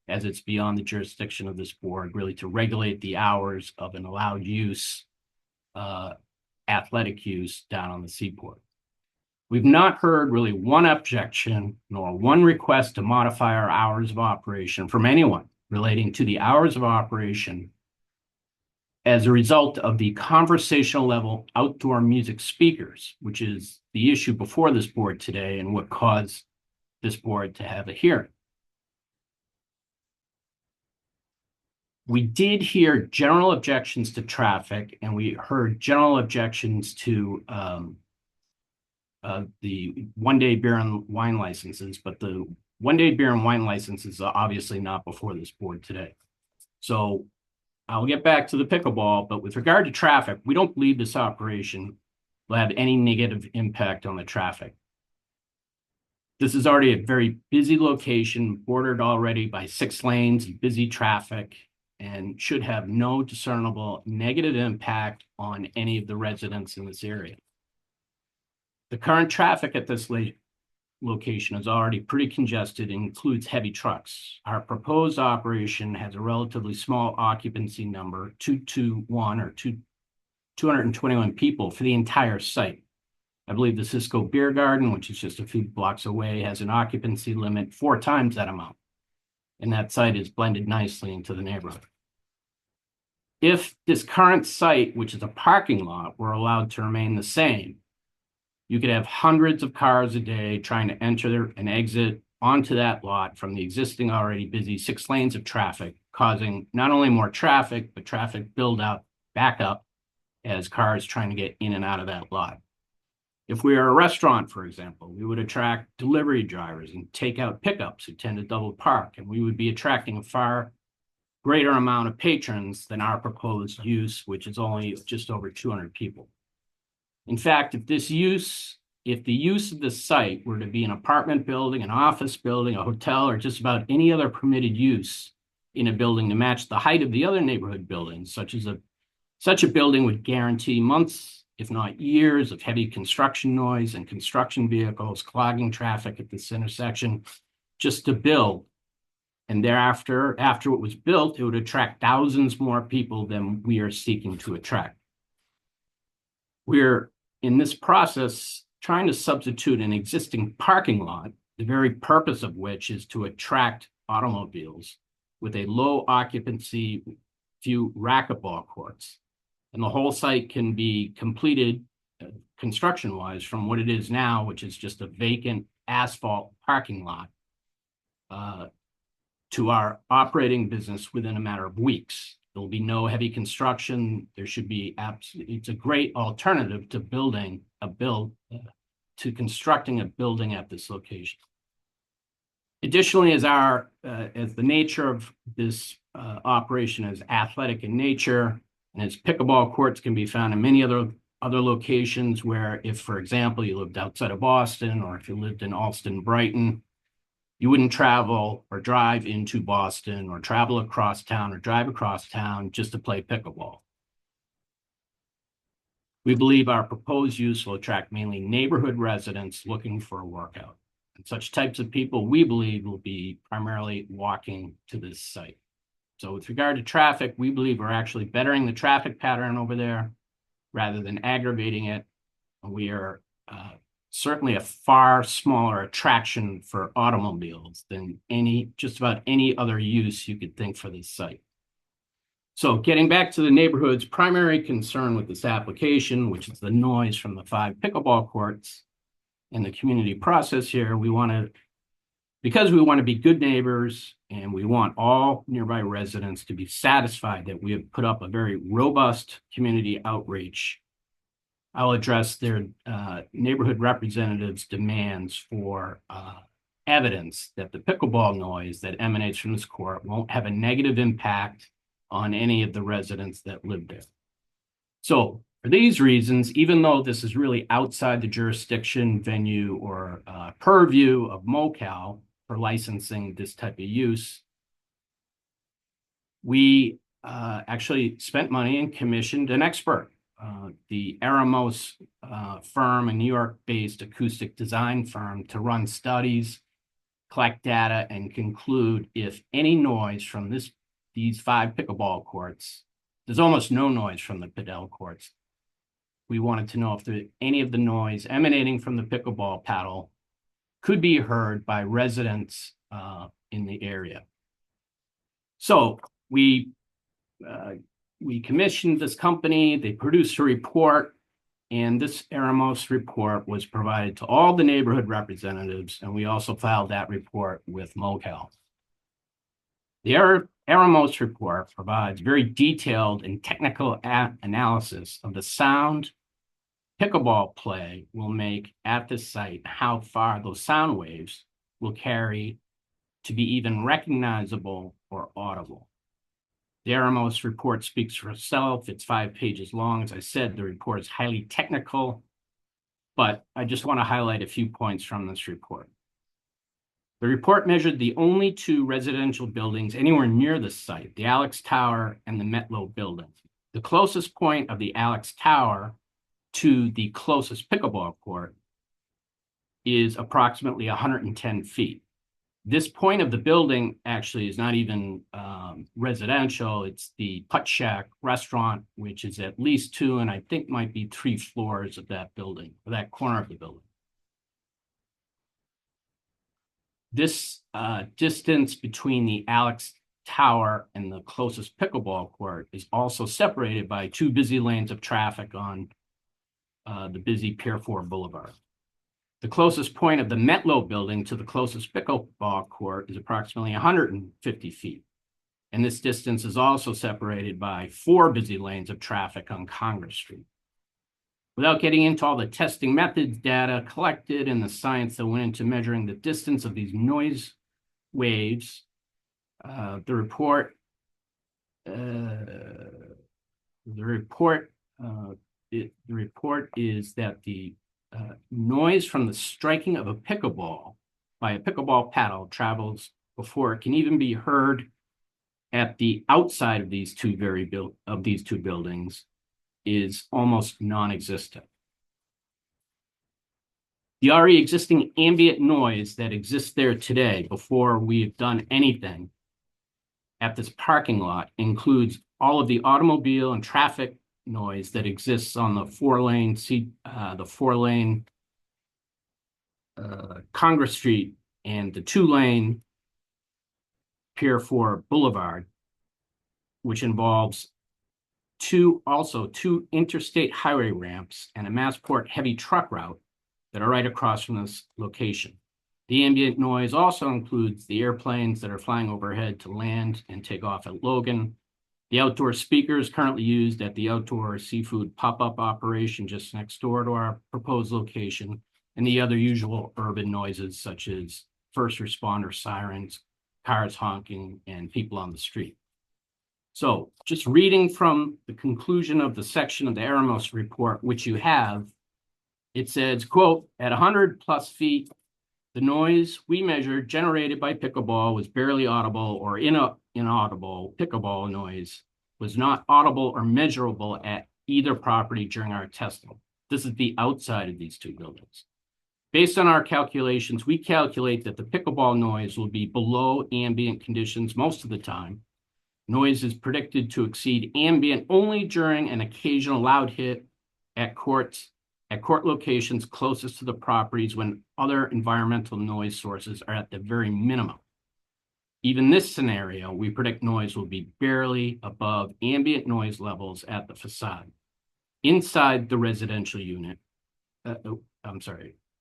[SPEAKER 9] as it's beyond the jurisdiction of this board, really to regulate the hours of an allowed use, athletic use down on the Seaport. We've not heard really one objection nor one request to modify our hours of operation from anyone relating to the hours of operation as a result of the conversational level outdoor music speakers, which is the issue before this board today and what caused this board to have a hearing. We did hear general objections to traffic, and we heard general objections to the one-day beer and wine licenses, but the one-day beer and wine licenses are obviously not before this board today. So I'll get back to the pickleball, but with regard to traffic, we don't believe this operation will have any negative impact on the traffic. This is already a very busy location, bordered already by 6 lanes, busy traffic, and should have no discernible negative impact on any of the residents in this area. The current traffic at this location is already pretty congested and includes heavy trucks. Our proposed operation has a relatively small occupancy number, 221 or 221 people for the entire site. I believe the Cisco Beer Garden, which is just a few blocks away, has an occupancy limit 4 times that amount. And that site is blended nicely into the neighborhood. If this current site, which is a parking lot, were allowed to remain the same, you could have hundreds of cars a day trying to enter and exit onto that lot from the existing already busy 6 lanes of traffic, causing not only more traffic, but traffic build up, back up as cars trying to get in and out of that lot. If we are a restaurant, for example, we would attract delivery drivers and takeout pickups who tend to double park, and we would be attracting a far greater amount of patrons than our proposed use, which is only just over 200 people. In fact, if the use of the site were to be an apartment building, an office building, a hotel, or just about any other permitted use in a building to match the height of the other neighborhood buildings, such a building would guarantee months, if not years, of heavy construction noise and construction vehicles clogging traffic at this intersection just to build. And thereafter, after it was built, it would attract thousands more people than we are seeking to attract. We're, in this process, trying to substitute an existing parking lot, the very purpose of which is to attract automobiles, with a low occupancy few racquetball courts. And the whole site can be completed construction-wise from what it is now, which is just a vacant asphalt parking lot, to our operating business within a matter of weeks. There'll be no heavy construction. There should be it's a great alternative to constructing a building at this location. Additionally, as the nature of this operation is athletic in nature, and its pickleball courts can be found in many other locations where, if, for example, you lived outside of Boston, or if you lived in Allston, Brighton, you wouldn't travel or drive into Boston or travel across town or drive across town just to play pickleball. We believe our proposed use will attract mainly neighborhood residents looking for a workout. And such types of people, we believe, will be primarily walking to this site. So with regard to traffic, we believe we're actually bettering the traffic pattern over there rather than aggravating it. We are certainly a far smaller attraction for automobiles than just about any other use you could think for this site. So getting back to the neighborhood's primary concern with this application, which is the noise from the 5 pickleball courts and the community process here, because we want to be good neighbors and we want all nearby residents to be satisfied that we have put up a very robust community outreach, I'll address their neighborhood representatives' demands for evidence that the pickleball noise that emanates from this court won't have a negative impact on any of the residents that live there. So for these reasons, even though this is really outside the jurisdiction, venue, or purview of MoCal for licensing this type of use, we actually spent money and commissioned an expert. The Aramos firm, a New York-based acoustic design firm, to run studies, collect data, and conclude if any noise from these 5 pickleball courts, there's almost no noise from the padel courts. We wanted to know if any of the noise emanating from the pickleball paddle could be heard by residents in the area. So we commissioned this company, they produced a report, and this Aramos report was provided to all the neighborhood representatives, and we also filed that report with MoCal. The Aramos report provides very detailed and technical analysis of the sound pickleball play will make at this site, how far those sound waves will carry to be even recognizable or audible. The Aramos report speaks for itself. It's 5 pages long. As I said, the report is highly technical, but I just want to highlight a few points from this report. The report measured the only 2 residential buildings anywhere near the site, the Alex Tower and the Metlo building. The closest point of the Alex Tower to the closest pickleball court is approximately 110 feet. This point of the building actually is not even residential. It's the Putt Shack restaurant, which is at least 2 and I think might be 3 floors of that building, or that corner of the building. This distance between the Alex Tower and the closest pickleball court is also separated by 2 busy lanes of traffic on the busy Pier 4 Boulevard. The closest point of the Metlo building to the closest pickleball court is approximately 150 feet. And this distance is also separated by 4 busy lanes of traffic on Congress Street. Without getting into all the testing methods, data collected, and the science that went into measuring the distance of these noise waves, the report is that the noise from the striking of a pickleball by a pickleball paddle travels before it can even be heard at the outside of these two buildings is almost non-existent. The already existing ambient noise that exists there today before we've done anything at this parking lot includes all of the automobile and traffic noise that exists on the 4-lane Congress Street and the 2-lane Pier 4 Boulevard, which involves two interstate highway ramps and a Massport heavy truck route that are right across from this location. The ambient noise also includes the airplanes that are flying overhead to land and take off at Logan, the outdoor speakers currently used at the outdoor seafood pop-up operation just next door to our proposed location, and the other usual urban noises such as first responder sirens, cars honking, and people on the street. So just reading from the conclusion of the section of the Aramos report, which you have, it says, quote, at 100+ feet, the noise we measured generated by pickleball was barely audible or inaudible. Pickleball noise was not audible or measurable at either property during our testing. This is the outside of these 2 buildings. Based on our calculations, we calculate that the pickleball noise will be below ambient conditions most of the time. Noise is predicted to exceed ambient only during an occasional loud hit at court locations closest to the properties when other environmental noise sources are at the very minimum. Even this scenario, we predict noise will be barely above ambient noise levels at the facade. Inside the residential unit,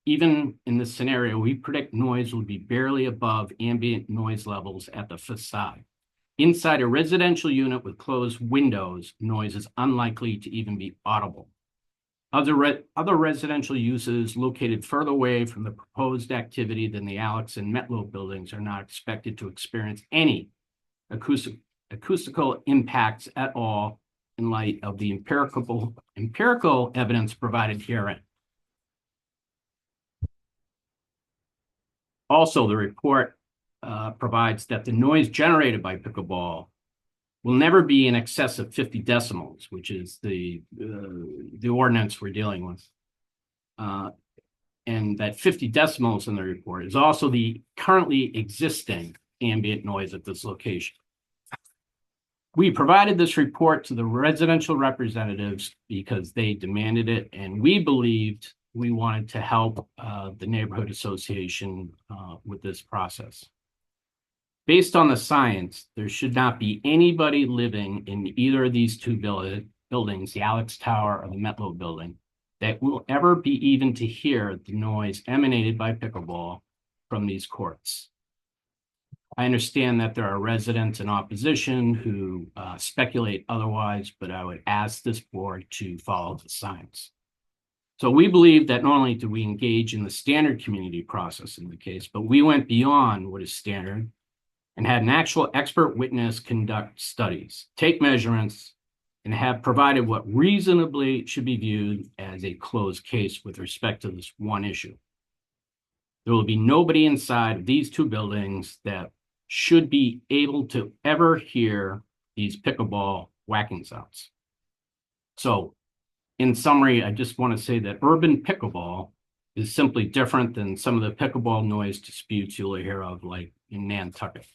[SPEAKER 9] even in this scenario, we predict noise will be barely above ambient noise levels at the facade. Inside a residential unit with closed windows, noise is unlikely to even be audible. Other residential uses located further away from the proposed activity than the Alex and Metlo buildings are not expected to experience any acoustical impacts at all in light of the empirical evidence provided herein. Also, the report provides that the noise generated by pickleball will never be in excess of 50 decibels, which is the ordinance we're dealing with. And that 50 decibels in the report is also the currently existing ambient noise at this location. We provided this report to the residential representatives because they demanded it, and we believed we wanted to help the neighborhood association with this process. Based on the science, there should not be anybody living in either of these 2 buildings, the Alex Tower or the Metlo building, that will ever be even to hear the noise emanated by pickleball from these courts. I understand that there are residents in opposition who speculate otherwise, but I would ask this board to follow the science. So we believe that not only do we engage in the standard community process in the case, but we went beyond what is standard and had an actual expert witness conduct studies, take measurements, and have provided what reasonably should be viewed as a closed case with respect to this one issue. There will be nobody inside of these two buildings that should be able to ever hear these pickleball whacking sounds. So in summary, I just want to say that urban pickleball is simply different than some of the pickleball noise disputes you'll hear of, like in Nantucket.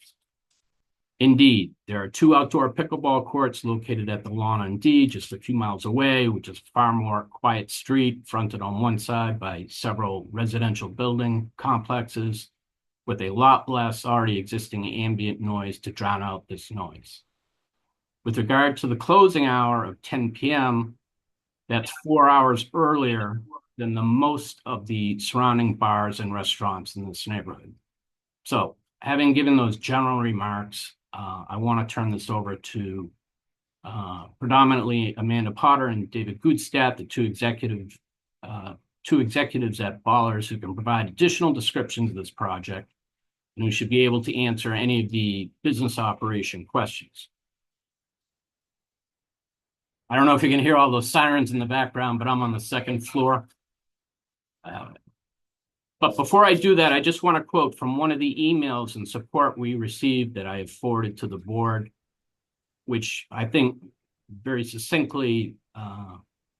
[SPEAKER 9] Indeed, there are two outdoor pickleball courts located at the Lawn on D, just a few miles away, which is a far more quiet street fronted on one side by several residential building complexes with a lot less already existing ambient noise to drown out this noise. With regard to the closing hour of 10 p.m., that's 4 hours earlier than the most of the surrounding bars and restaurants in this neighborhood. So, having given those general remarks, I want to turn this over to predominantly Amanda Potter and David Gutstadt, the two executives at Ballers, who can provide additional descriptions of this project and who should be able to answer any of the business operation questions. I don't know if you can hear all those sirens in the background, but I'm on the second floor. But before I do that, I just want to quote from one of the emails and support we received that I have forwarded to the board, which I think very succinctly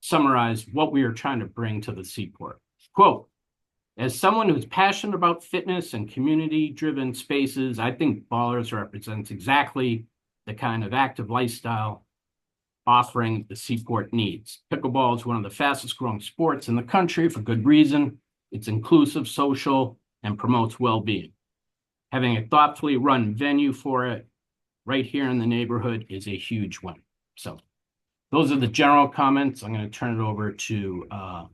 [SPEAKER 9] summarized what we are trying to bring to the Seaport. Quote, as someone who's passionate about fitness and community-driven spaces, I think Ballers represents exactly the kind of active lifestyle offering the Seaport needs. Pickleball is one of the fastest growing sports in the country for good reason. It's inclusive, social, and promotes well-being. Having a thoughtfully run venue for it right here in the neighborhood is a huge win. So those are the general comments. I'm going to turn it over to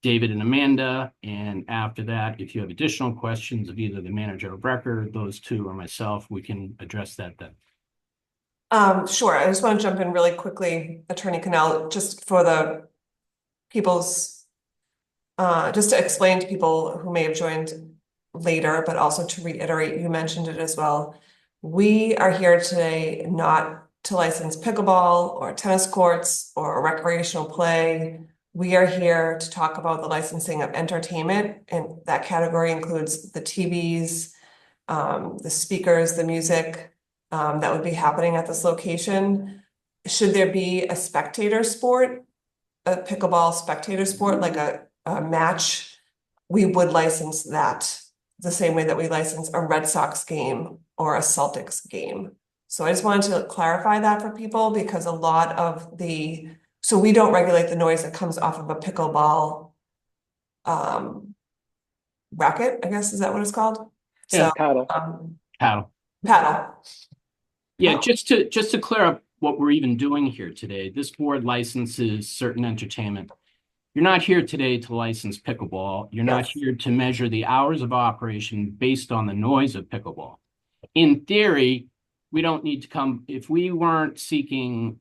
[SPEAKER 9] David and Amanda. And after that, if you have additional questions of either the manager of record, those two, or myself, we can address that then.
[SPEAKER 3] Sure. I just want to jump in really quickly, Attorney Cannell, just for the people's just to explain to people who may have joined later, but also to reiterate, you mentioned it as well. We are here today not to license pickleball or tennis courts or recreational play. We are here to talk about the licensing of entertainment, and that category includes the TVs, the speakers, the music that would be happening at this location. Should there be a spectator sport, a pickleball spectator sport, like a match, we would license that the same way that we license a Red Sox game or a Celtics game. So I just wanted to clarify that for people, because a lot of so we don't regulate the noise that comes off of a pickleball racket, I guess, is that what it's called?
[SPEAKER 10] Yeah,
[SPEAKER 3] So,
[SPEAKER 9] Paddle.
[SPEAKER 3] paddle.
[SPEAKER 9] Yeah, just to clear up what we're even doing here today, this board licenses certain entertainment. You're not here today to license pickleball. You're not here to measure the hours of operation based on the noise of pickleball. In theory, we don't need to come, if we weren't seeking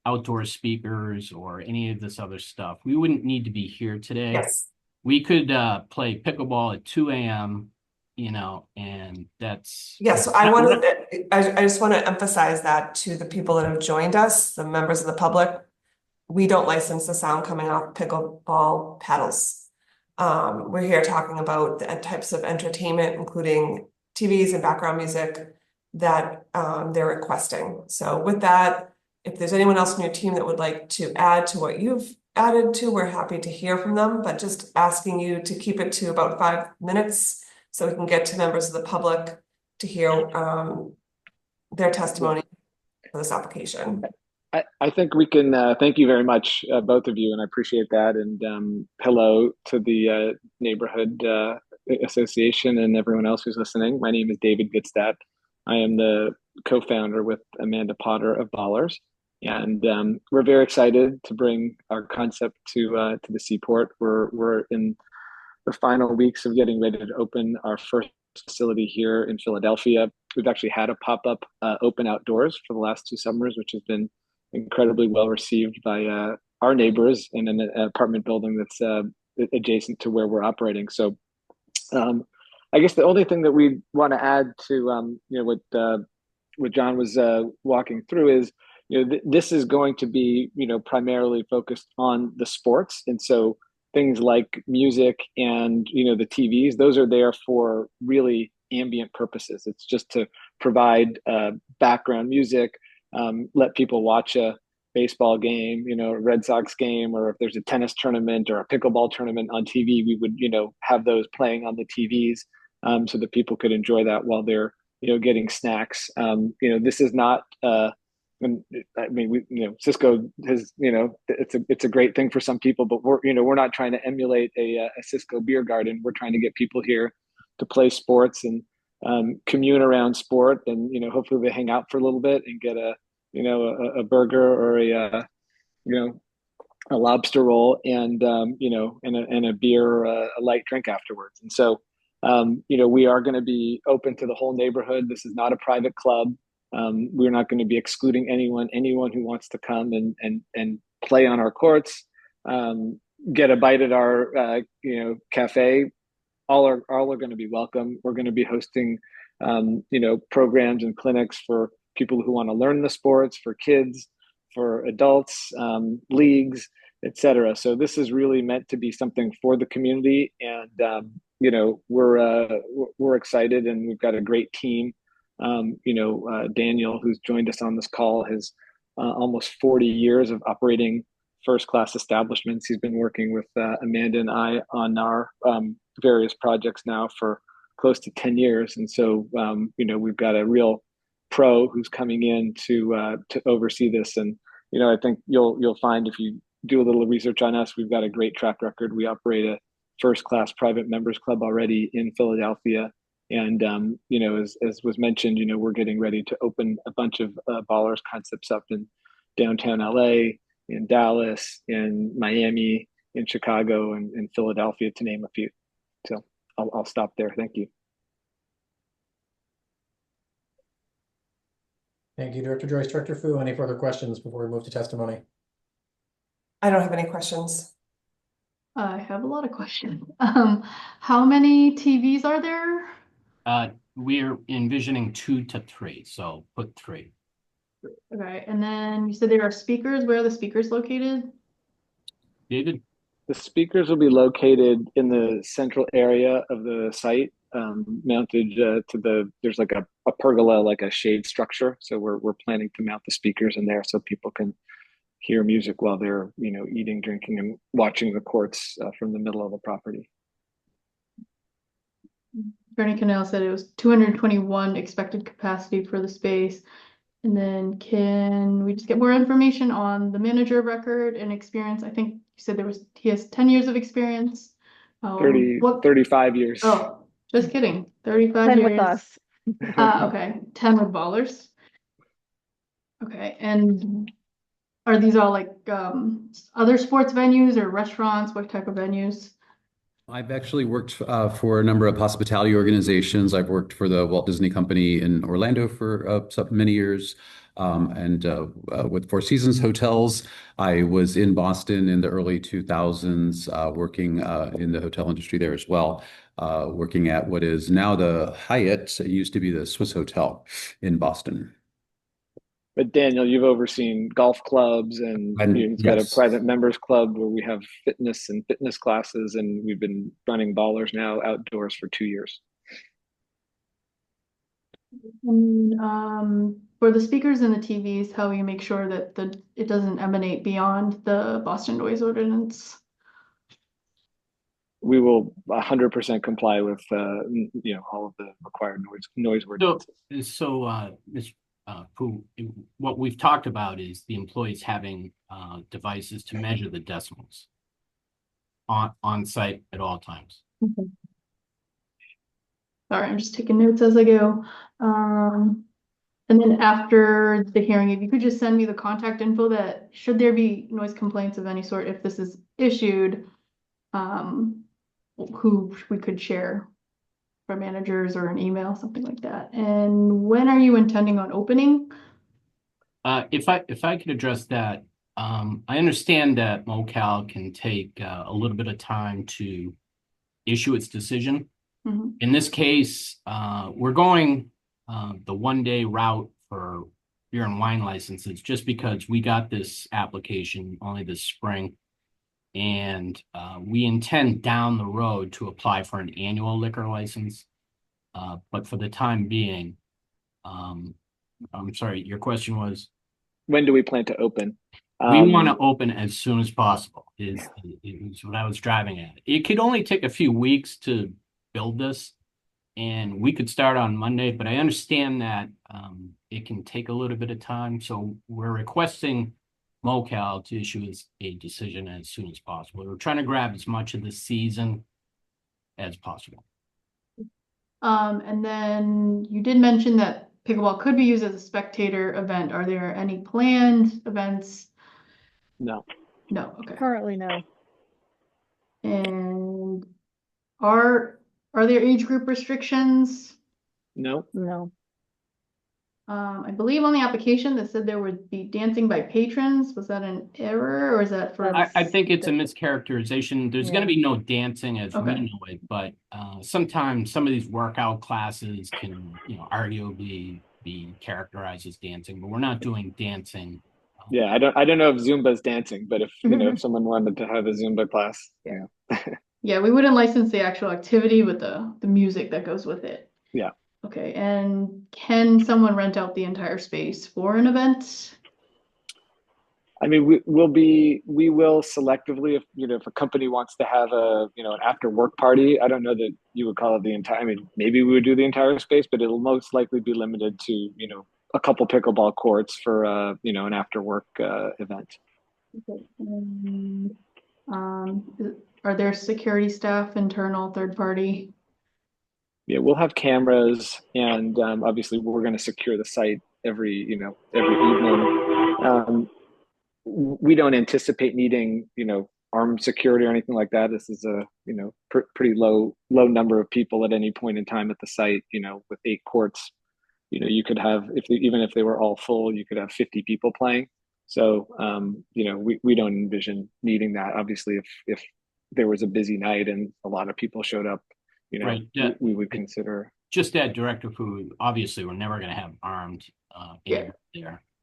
[SPEAKER 9] outdoor speakers or any of this other stuff, we wouldn't need to be here today.
[SPEAKER 3] Yes.
[SPEAKER 9] We could play pickleball at 2 a.m., and that's...
[SPEAKER 3] Yeah, so I just want to emphasize that to the people that have joined us, the members of the public. We don't license the sound coming off pickleball paddles. We're here talking about the types of entertainment, including TVs and background music that they're requesting. So with that, if there's anyone else on your team that would like to add to what you've added to, we're happy to hear from them, but just asking you to keep it to about 5 minutes so we can get to members of the public to hear their testimony for this application.
[SPEAKER 10] I think we can, thank you very much, both of you, and I appreciate that. And hello to the Neighborhood Association and everyone else who's listening. My name is David Gutstadt. I am the co-founder with Amanda Potter of Ballers. And we're very excited to bring our concept to the Seaport. We're in the final weeks of getting ready to open our first facility here in Philadelphia. We've actually had a pop-up open outdoors for the last 2 summers, which has been incredibly well received by our neighbors in an apartment building that's adjacent to where we're operating. So I guess the only thing that we want to add to what John was walking through is, this is going to be, primarily focused on the sports. And so things like music and, the TVs, those are there for really ambient purposes. It's just to provide background music, let people watch a baseball game, a Red Sox game, or if there's a tennis tournament or a pickleball tournament on TV, we would, have those playing on the TVs, so that people could enjoy that while they're, getting snacks. This is not, Cisco has, it's a great thing for some people, but we're not trying to emulate a Cisco beer garden. We're trying to get people here to play sports and commune around sport, and hopefully they hang out for a little bit and get a burger or a lobster roll and and a beer or a light drink afterwards. And so we are going to be open to the whole neighborhood. This is not a private club. We're not going to be excluding anyone who wants to come and play on our courts, get a bite at our cafe. All are going to be welcome. We're going to be hosting programs and clinics for people who want to learn the sports, for kids, for adults, leagues, etc. So this is really meant to be something for the community, and we're excited, and we've got a great team. Daniel, who's joined us on this call, has almost 40 years of operating first-class establishments. He's been working with Amanda and I on our various projects now for close to 10 years, and so we've got a real pro who's coming in to oversee this. And I think you'll find, if you do a little research on us, we've got a great track record. We operate a first-class private members club already in Philadelphia, and as was mentioned, we're getting ready to open a bunch of Ballers concepts up in downtown LA, in Dallas, in Miami, in Chicago, and in Philadelphia, to name a few. So I'll stop there. Thank you.
[SPEAKER 1] Thank you, Director Joyce. Director Fu, any further questions before we move to testimony?
[SPEAKER 3] I don't have any questions.
[SPEAKER 4] I have a lot of questions. How many TVs are there?
[SPEAKER 9] We're envisioning 2 to 3, so put 3.
[SPEAKER 4] Okay, and then you said there are speakers. Where are the speakers located?
[SPEAKER 9] David?
[SPEAKER 10] The speakers will be located in the central area of the site, mounted there's like a pergola, like a shade structure. So we're planning to mount the speakers in there so people can hear music while they're, eating, drinking, and watching the courts from the middle of the property.
[SPEAKER 4] Attorney Cannell said it was 221 expected capacity for the space. And then can we just get more information on the manager record and experience? I think you said he has 10 years of experience.
[SPEAKER 10] 35 years.
[SPEAKER 4] Oh, just kidding. 35
[SPEAKER 11] 10
[SPEAKER 4] years.
[SPEAKER 11] with us.
[SPEAKER 4] Okay. 10 with Ballers. Okay. And are these all like other sports venues or restaurants? What type of venues?
[SPEAKER 12] I've actually worked for a number of hospitality organizations. I've worked for the Walt Disney Company in Orlando for many years, and with Four Seasons Hotels. I was in Boston in the early 2000s, working in the hotel industry there as well, working at what is now the Hyatt. It used to be the Swiss Hotel in Boston.
[SPEAKER 10] But Daniel, you've overseen golf clubs, and you've got a private members club where we have fitness classes, and we've been running Ballers now outdoors for 2 years.
[SPEAKER 4] And, for the speakers and the TVs, how you make sure that it doesn't emanate beyond the Boston noise ordinance?
[SPEAKER 10] We will 100% comply with all of the required noise ordinances.
[SPEAKER 9] So Ms. Fu, what we've talked about is the employees having devices to measure the decibels on site at all times.
[SPEAKER 4] Okay. All right, I'm just taking notes as I go. And then after the hearing, if you could just send me the contact info that should there be noise complaints of any sort, if this is issued, who we could share for managers or an email, something like that. And when are you intending on opening?
[SPEAKER 9] If I could address that, I understand that MoCal can take a little bit of time to issue its decision.
[SPEAKER 4] Mhm.
[SPEAKER 9] In this case, we're going the 1-day route for beer and wine licenses just because we got this application only this spring. And we intend down the road to apply for an annual liquor license. But for the time being, I'm sorry, your question was?
[SPEAKER 10] When do we plan to open?
[SPEAKER 9] We want to open as soon as possible is what I was driving at. It could only take a few weeks to build this, and we could start on Monday, but I understand that it can take a little bit of time. So we're requesting MoCal to issue a decision as soon as possible. We're trying to grab as much of the season as possible.
[SPEAKER 4] And then you did mention that pickleball could be used as a spectator event. Are there any planned events?
[SPEAKER 10] No.
[SPEAKER 4] No, okay.
[SPEAKER 11] Currently, no.
[SPEAKER 4] And are there age group restrictions?
[SPEAKER 10] No.
[SPEAKER 11] No.
[SPEAKER 4] I believe on the application that said there would be dancing by patrons. Was that an error or is that for?
[SPEAKER 9] I think it's a mischaracterization. There's going to be no dancing as we
[SPEAKER 4] Okay.
[SPEAKER 9] know it, but sometimes some of these workout classes can, arguably be characterized as dancing, but we're not doing dancing.
[SPEAKER 10] Yeah, I don't know if Zumba's dancing, but if if someone wanted to have a Zumba class, yeah.
[SPEAKER 4] Yeah, we wouldn't license the actual activity with the music that goes with it.
[SPEAKER 10] Yeah.
[SPEAKER 4] Okay, and can someone rent out the entire space for an event?
[SPEAKER 10] I mean, we will selectively if a company wants to have an after work party. I don't know that you would call it the entire. I mean, maybe we would do the entire space, but it'll most likely be limited to a couple pickleball courts for an after work event.
[SPEAKER 4] Okay. Are there security staff, internal, third party?
[SPEAKER 10] Yeah, we'll have cameras, and obviously we're going to secure the site every evening. We don't anticipate needing armed security or anything like that. This is a pretty low number of people at any point in time at the site. With 8 courts, you could have even if they were all full, you could have 50 people playing. So we don't envision needing that. Obviously, if there was a busy night and a lot of people showed up,
[SPEAKER 9] Right. Yeah.
[SPEAKER 10] we would consider.
[SPEAKER 9] Just that Director Food, obviously, we're never going to have armed there.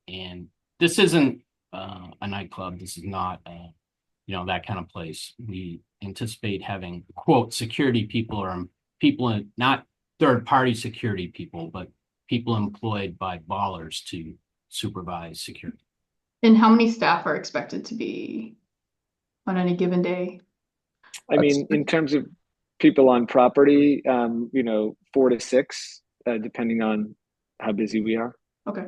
[SPEAKER 9] And this isn't a nightclub. This is not that kind of place. We anticipate having quote security people or people not third party security people, but people employed by ballers to supervise security.
[SPEAKER 4] And how many staff are expected to be on any given day?
[SPEAKER 10] I mean, in terms of people on property, 4 to 6, depending on how busy we are.
[SPEAKER 4] Okay.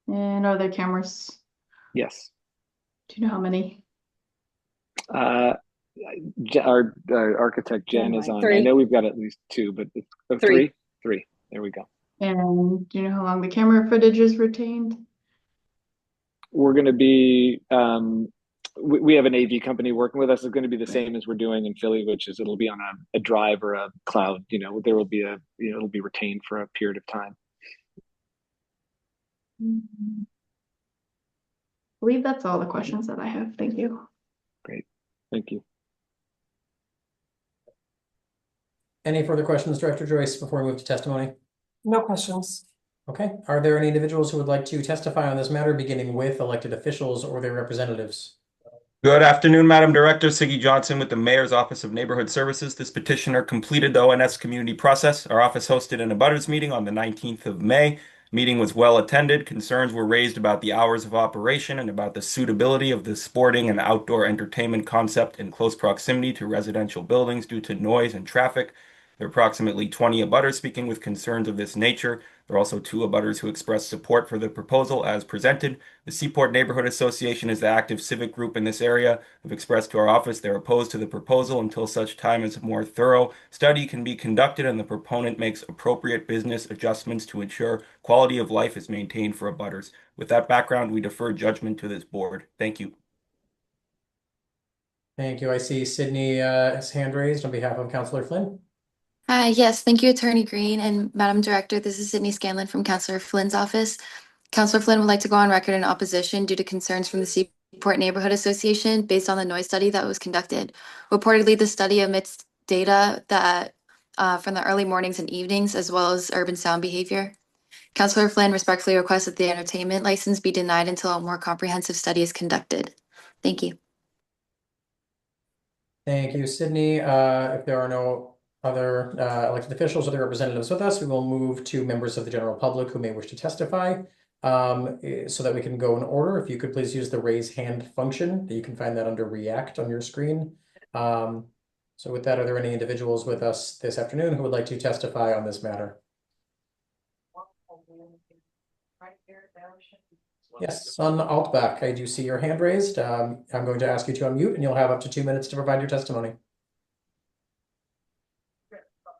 [SPEAKER 4] And are there cameras?
[SPEAKER 10] Yes.
[SPEAKER 4] Do you know how many?
[SPEAKER 10] Our architect Jen is on.
[SPEAKER 11] 3.
[SPEAKER 10] I know we've got at least 2, but 3. There we go.
[SPEAKER 4] And do you know how long the camera footage is retained?
[SPEAKER 10] We're going to be. We have an AV company working with us. It's going to be the same as we're doing in Philly, which is it'll be on a drive or a cloud. There will be it'll be retained for a period of time.
[SPEAKER 4] I believe that's all the questions that I have. Thank you.
[SPEAKER 10] Great. Thank you.
[SPEAKER 1] Any further questions, Director Joyce, before we move to testimony?
[SPEAKER 3] No questions.
[SPEAKER 1] Okay, are there any individuals who would like to testify on this matter, beginning with elected officials or their representatives?
[SPEAKER 13] Good afternoon, Madam Director. Siggy Johnson with the Mayor's Office of Neighborhood Services. This petitioner completed the ONS community process. Our office hosted an abutters meeting on the 19th of May. Meeting was well attended. Concerns were raised about the hours of operation and about the suitability of the sporting and outdoor entertainment concept in close proximity to residential buildings due to noise and traffic. There are approximately 20 abutters speaking with concerns of this nature. There are also 2 abutters who expressed support for the proposal as presented. The Seaport Neighborhood Association is the active civic group in this area. Have expressed to our office they're opposed to the proposal until such time as a more thorough study can be conducted and the proponent makes appropriate business adjustments to ensure quality of life is maintained for abutters. With that background, we defer judgment to this board. Thank you.
[SPEAKER 1] Thank you. I see Sydney's hand raised on behalf of Councilor Flynn.
[SPEAKER 14] Yes, thank you, Attorney Green and Madam Director. This is Sydney Scanlon from Councilor Flynn's office.
[SPEAKER 11] Councillor Flynn would like to go on record in opposition due to concerns from the Seaport Neighborhood Association based on the noise study that was conducted. Reportedly, the study omits data that from the early mornings and evenings, as well as urban sound behavior. Councillor Flynn respectfully requests that the entertainment license be denied until a more comprehensive study is conducted. Thank you.
[SPEAKER 1] Thank you, Sydney. If there are no other elected officials or their representatives with us, we will move to members of the general public who may wish to testify. So that we can go in order, if you could please use the raise hand function. You can find that under React on your screen. So with that, are there any individuals with us this afternoon who would like to testify on this matter? Yes, Sun Altbach, I do see your hand raised. I'm going to ask you to unmute and you'll have up to 2 minutes to provide your testimony.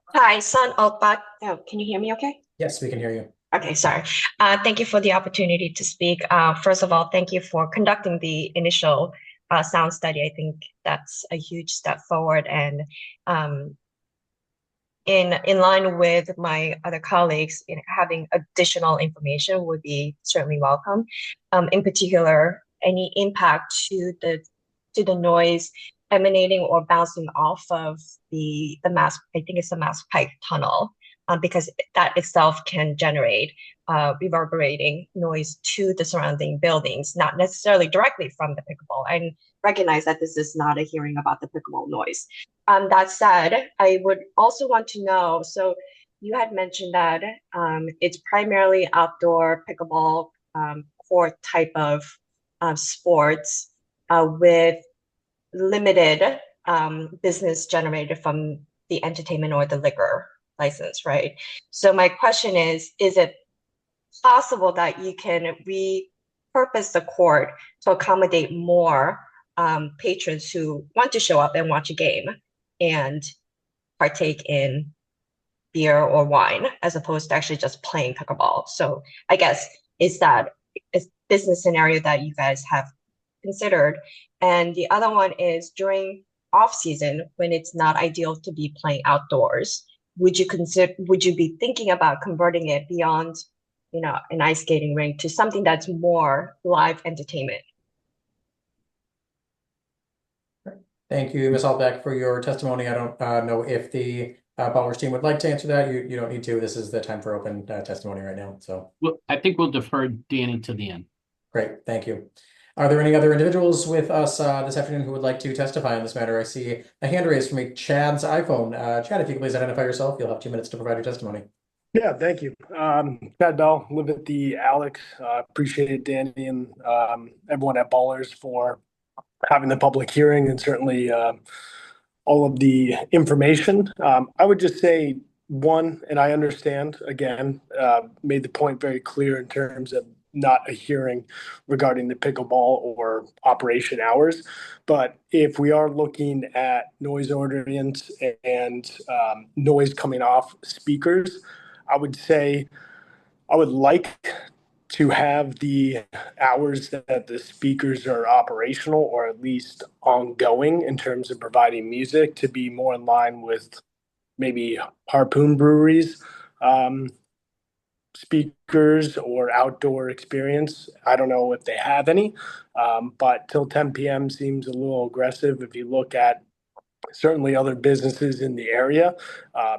[SPEAKER 14] Hi, Sun Altbach. Oh, can you hear me okay?
[SPEAKER 1] Yes, we can hear you.
[SPEAKER 14] Okay, sorry. Thank you for the opportunity to speak. First of all, thank you for conducting the initial sound study. I think that's a huge step forward, and in line with my other colleagues, having additional information would be certainly welcome. In particular, any impact to the noise emanating or bouncing off of the Mass, I think it's the Mass Pike tunnel, because that itself can generate reverberating noise to the surrounding buildings, not necessarily directly from the pickleball. I recognize that this is not a hearing about the pickleball noise. That said, I would also want to know, so you had mentioned that it's primarily outdoor pickleball court type of sports with limited business generated from the entertainment or the liquor license, right? So my question is it possible that you can repurpose the court to accommodate more patrons who want to show up and watch a game and partake in beer or wine as opposed to actually just playing pickleball? So I guess is that a business scenario that you guys have considered? And the other one is during off season when it's not ideal to be playing outdoors, would you be thinking about converting it beyond, an ice skating rink to something that's more live entertainment?
[SPEAKER 1] Thank you, Ms. Altbach, for your testimony. I don't know if the Ballers team would like to answer that. You don't need to. This is the time for open testimony right now. So,
[SPEAKER 9] Well, I think we'll defer Danny to the end.
[SPEAKER 1] Great, thank you. Are there any other individuals with us this afternoon who would like to testify on this matter? I see a hand raised from Chad's iPhone. Chad, if you could please identify yourself, you'll have 2 minutes to provide your testimony.
[SPEAKER 15] Yeah, thank you. Chad Bell, live at the Alex. Appreciate Danny and everyone at Ballers for having the public hearing and certainly all of the information. I would just say one, and I understand, again, made the point very clear in terms of not a hearing regarding the pickleball or operation hours. But if we are looking at noise ordinance and noise coming off speakers, I would say I would like to have the hours that the speakers are operational or at least ongoing in terms of providing music to be more in line with maybe Harpoon Breweries speakers or outdoor experience. I don't know if they have any, but till 10 p.m. seems a little aggressive. If you look at certainly other businesses in the area,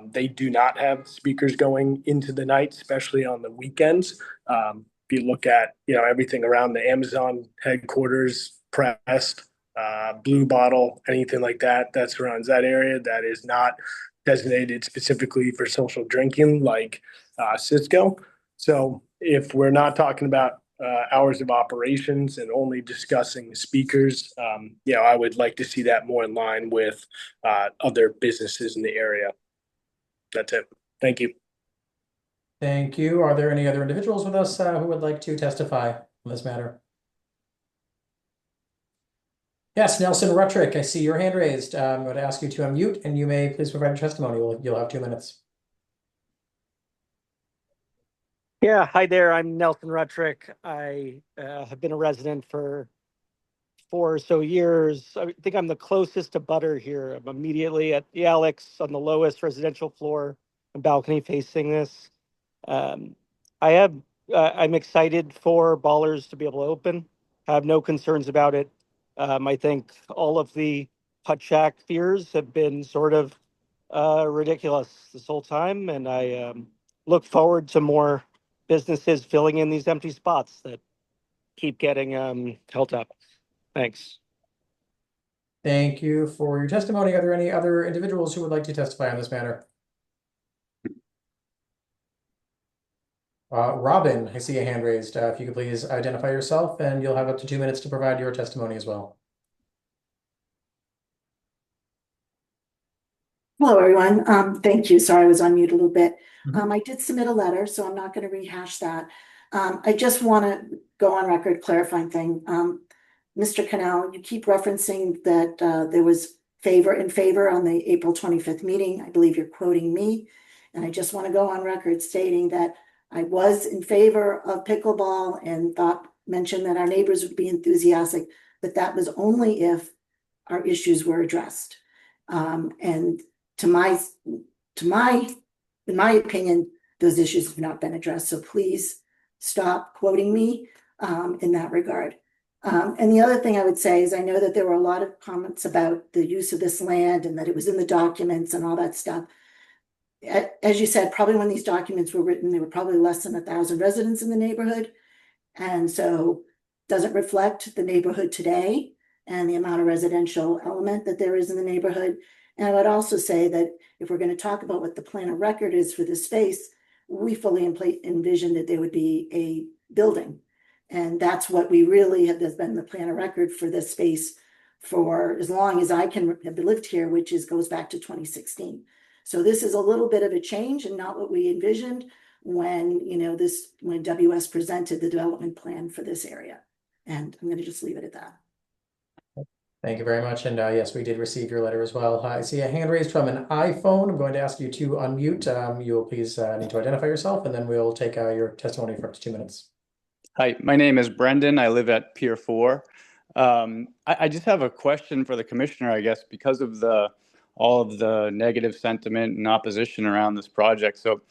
[SPEAKER 15] they do not have speakers going into the night, especially on the weekends. If you look at everything around the Amazon headquarters, Pressed, Blue Bottle, anything like that surrounds that area that is not designated specifically for social drinking like Cisco. So if we're not talking about hours of operations and only discussing speakers, I would like to see that more in line with other businesses in the area. That's it. Thank you.
[SPEAKER 1] Thank you. Are there any other individuals with us who would like to testify on this matter? Yes, Nelson Ruttrick, I see your hand raised. I'm going to ask you to unmute and you may please provide your testimony. You'll have 2 minutes.
[SPEAKER 16] Yeah, hi there. I'm Nelson Ruttrick. I have been a resident for 4 or so years. I think I'm the closest to Butter here. I'm immediately at the Alex on the lowest residential floor, a balcony facing this. I have I'm excited for Ballers to be able to open. I have no concerns about it. I think all of the Hut Shack fears have been sort of ridiculous this whole time, and I look forward to more businesses filling in these empty spots that keep getting held up. Thanks.
[SPEAKER 1] Thank you for your testimony. Are there any other individuals who would like to testify on this matter? Robin, I see a hand raised. If you could please identify yourself, and you'll have up to 2 minutes to provide your testimony as well.
[SPEAKER 17] Hello, everyone. Thank you. Sorry, I was on mute a little bit. I did submit a letter, so I'm not going to rehash that. I just want to go on record clarifying thing. Mr. Canal, you keep referencing that there was in favor on the April 25th meeting. I believe you're quoting me. And I just want to go on record stating that I was in favor of pickleball and mentioned that our neighbors would be enthusiastic, but that was only if our issues were addressed. And in my opinion, those issues have not been addressed. So please stop quoting me in that regard. And the other thing I would say is I know that there were a lot of comments about the use of this land and that it was in the documents and all that stuff. As you said, probably when these documents were written, there were probably less than 1,000 residents in the neighborhood. And so doesn't reflect the neighborhood today and the amount of residential element that there is in the neighborhood. And I would also say that if we're going to talk about what the plan of record is for this space, we fully envisioned that there would be a building. And that's what we really have been the plan of record for this space for as long as I can have lived here, which goes back to 2016. So this is a little bit of a change and not what we envisioned when WS presented the development plan for this area. And I'm going to just leave it at that.
[SPEAKER 1] Thank you very much. And yes, we did receive your letter as well. I see a hand raised from an iPhone. I'm going to ask you to unmute. You will please need to identify yourself, and then we'll take your testimony for up to 2 minutes.
[SPEAKER 18] Hi, my name is Brendan. I live at Pier 4. I just have a question for the commissioner, I guess, because of all of the negative sentiment and opposition around this project. So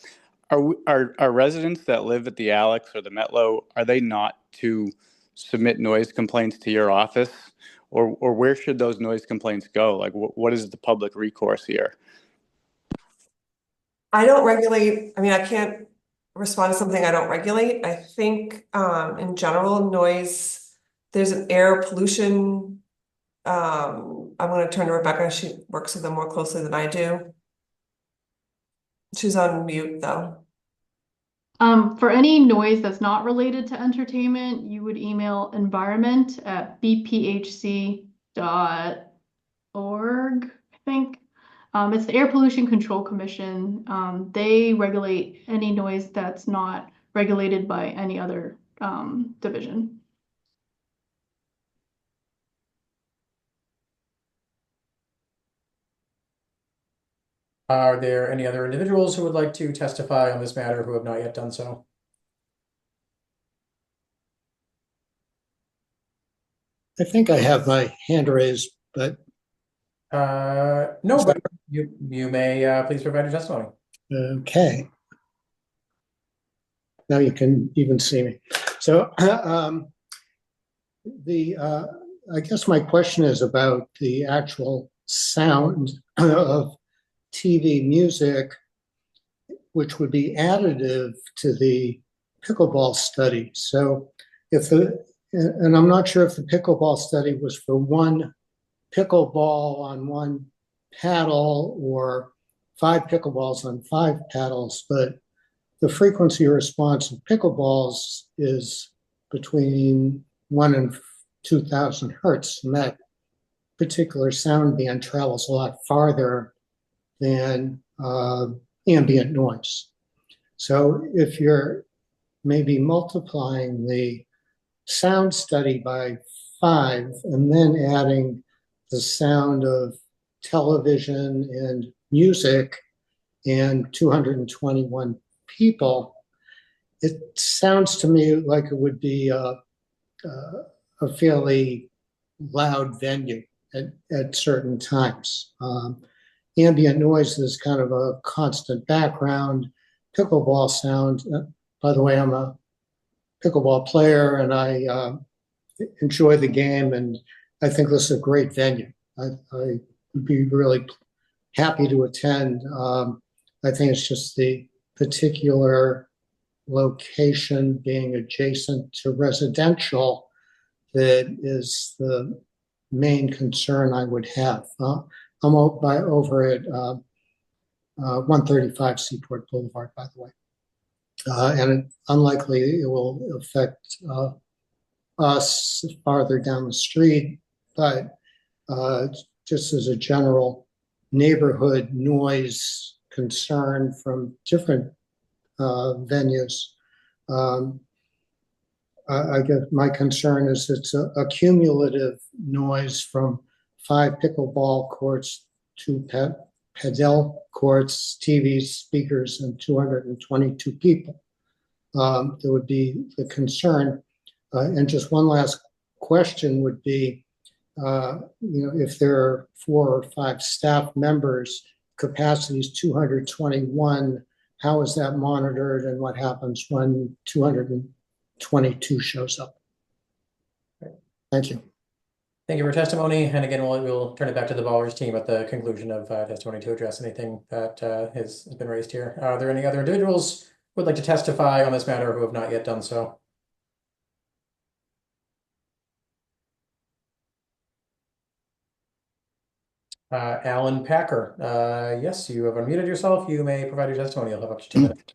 [SPEAKER 18] are residents that live at the Alex or the Metlo, are they not to submit noise complaints to your office? Or where should those noise complaints go? Like, what is the public recourse here?
[SPEAKER 3] I don't regulate, I can't respond to something I don't regulate. I think in general, noise, there's an air pollution. I'm going to turn to Rebecca. She works with them more closely than I do. She's on mute though.
[SPEAKER 4] For any noise that's not related to entertainment, you would email environment@bphc.org, I think. It's the Air Pollution Control Commission. They regulate any noise that's not regulated by any other division.
[SPEAKER 1] Are there any other individuals who would like to testify on this matter who have not yet done so?
[SPEAKER 19] I think I have my hand raised, but
[SPEAKER 1] no, but you may please provide your testimony.
[SPEAKER 19] Okay. Now you can even see me. So I guess my question is about the actual sound of TV music, which would be additive to the pickleball study. So and I'm not sure if the pickleball study was for one pickleball on one paddle or 5 pickleballs on 5 paddles, but the frequency response of pickleballs is between 1 and 2,000 hertz, and that particular sound band travels a lot farther than ambient noise. So if you're maybe multiplying the sound study by 5 and then adding the sound of television and music and 221 people, it sounds to me like it would be a fairly loud venue at certain times. Ambient noise is kind of a constant background. Pickleball sound, by the way, I'm a pickleball player, and I enjoy the game, and I think this is a great venue. I would be really happy to attend. I think it's just the particular location being adjacent to residential that is the main concern I would have. I'm over at 135 Seaport Boulevard, by the way. And unlikely it will affect us farther down the street, but just as a general neighborhood noise concern from different venues, I guess my concern is it's a cumulative noise from 5 pickleball courts, 2 padel courts, TVs, speakers, and 222 people. That would be the concern. And just one last question would be, if there are 4 or 5 staff members, capacity is 221, how is that monitored, and what happens when 222 shows up? Thank you.
[SPEAKER 1] Thank you for testimony. And again, we'll turn it back to the Ballers team at the conclusion of testimony to address anything that has been raised here. Are there any other individuals who would like to testify on this matter who have not yet done so? Alan Packer, yes, you have unmuted yourself. You may provide your testimony. You'll have up to 2 minutes.